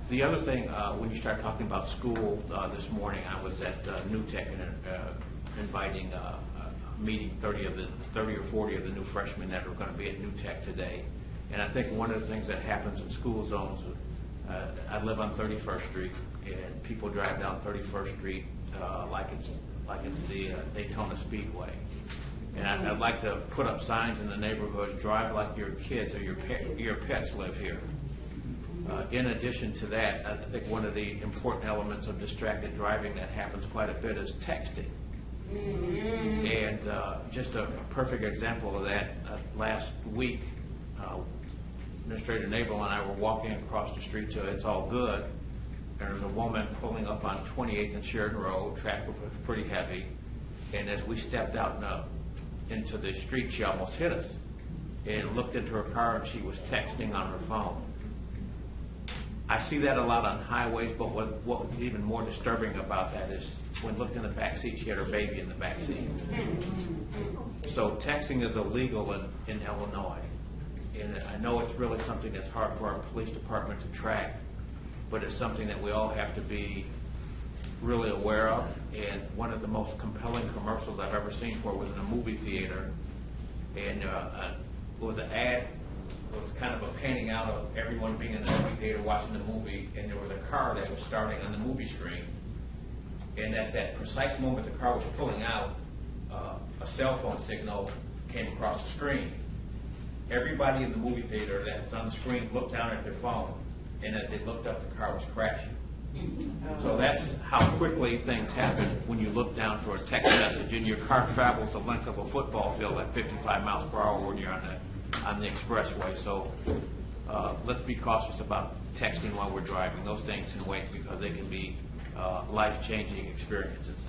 [SPEAKER 1] The other thing, when you start talking about school this morning, I was at New Tech and inviting a meeting 30 or 40 of the new freshmen that are going to be at New Tech today. And I think one of the things that happens in school zones, I live on 31st Street, and people drive down 31st Street like it's the Daytona Speedway. And I'd like to put up signs in the neighborhood: drive like your kids or your pets live here. In addition to that, I think one of the important elements of distracted driving that happens quite a bit is texting. And just a perfect example of that, last week, Administrator Nabel and I were walking across the street to It's All Good, and there's a woman pulling up on 28th and Sheridan Road. Traffic was pretty heavy, and as we stepped out into the street, she almost hit us and looked into her car, and she was texting on her phone. I see that a lot on highways, but what was even more disturbing about that is when looked in the back seat, she had her baby in the back seat. So texting is illegal in Illinois. And I know it's really something that's hard for our police department to track, but it's something that we all have to be really aware of. And one of the most compelling commercials I've ever seen for it was in a movie theater. And it was an ad. It was kind of a panning out of everyone being in the movie theater watching the movie, and there was a car that was starting on the movie screen. And at that precise moment the car was pulling out, a cell phone signal came across the screen. Everybody in the movie theater that was on the screen looked down at their phone, and as they looked up, the car was crashing. So that's how quickly things happen when you look down for a text message, and your car travels the length of a football field at 55 miles per hour when you're on the expressway. So let's be cautious about texting while we're driving. Those things can wait because they can be life-changing experiences.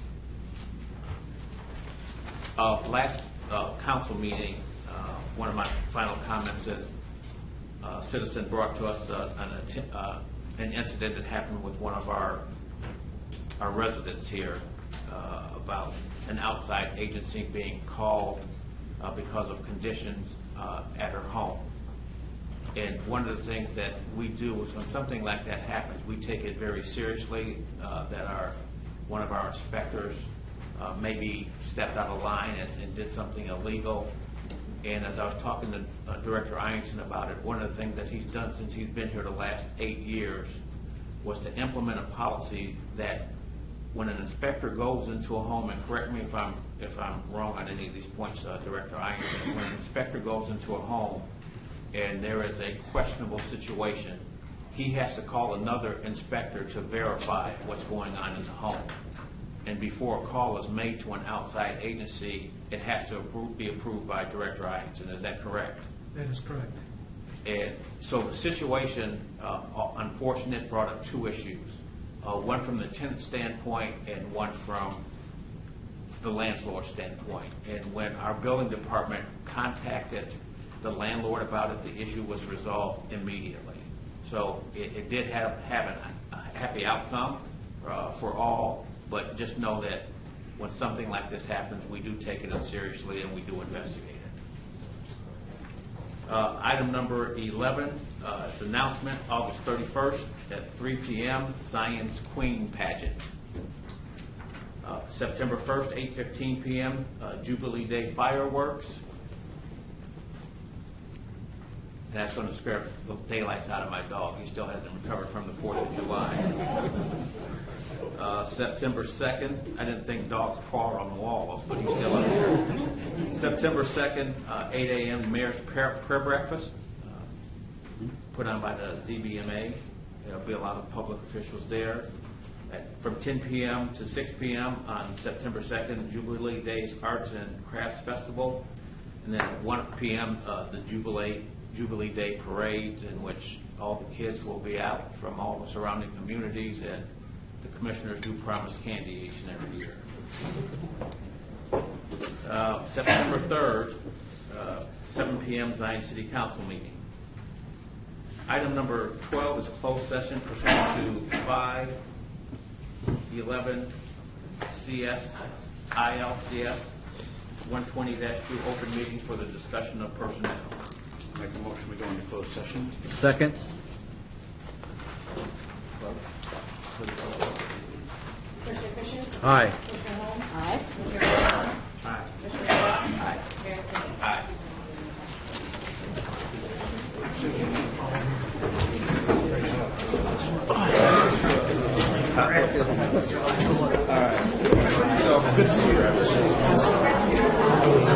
[SPEAKER 1] Last council meeting, one of my final comments is a citizen brought to us an incident that happened with one of our residents here about an outside agency being called because of conditions at her home. And one of the things that we do is when something like that happens, we take it very seriously that one of our inspectors maybe stepped out of line and did something illegal. And as I was talking to Director Ianson about it, one of the things that he's done since he's been here the last 8 years was to implement a policy that when an inspector goes into a home, and correct me if I'm wrong on any of these points, Director Ianson, when an inspector goes into a home and there is a questionable situation, he has to call another inspector to verify what's going on in the home. And before a call is made to an outside agency, it has to be approved by Director Ianson. Is that correct?
[SPEAKER 19] That is correct.
[SPEAKER 1] And so the situation, unfortunate, brought up two issues. One from the tenant standpoint and one from the landlord standpoint. And when our building department contacted the landlord about it, the issue was resolved immediately. So it did have a happy outcome for all, but just know that when something like this happens, we do take it seriously and we do investigate it. Item number 11 is announcement, August 31st at 3 p.m., Zion's Queen Pageant. September 1st, 8:15 p.m., Jubilee Day fireworks. And that's going to scare the daylights out of my dog. He still hasn't recovered from the 4th of July. September 2nd, I didn't think dogs crawled on the walls, but he's still up here. September 2nd, 8 a.m., Mayor's Prayer Breakfast, put on by the ZBMA. There'll be a lot of public officials there. From 10 p.m. to 6 p.m. on September 2nd, Jubilee Days Arts and Crafts Festival. And then at 1 p.m., the Jubilee Day Parade, in which all the kids will be out from all the surrounding communities, and the commissioners do promise candy each and every year. September 3rd, 7 p.m. Zion City Council meeting. Item number 12 is closed session pursuant to 511 CS ILCS 120-2 open meeting for the discussion of personnel.
[SPEAKER 17] Make a motion, we go into closed session.
[SPEAKER 18] Second.
[SPEAKER 2] Commissioner Fisher?
[SPEAKER 18] Aye.
[SPEAKER 2] Commissioner Holmes?
[SPEAKER 16] Aye.
[SPEAKER 2] Commissioner Brown?
[SPEAKER 1] Aye.
[SPEAKER 2] Commissioner Scott? Mayor King?
[SPEAKER 1] Aye.
[SPEAKER 18] It's good to see you.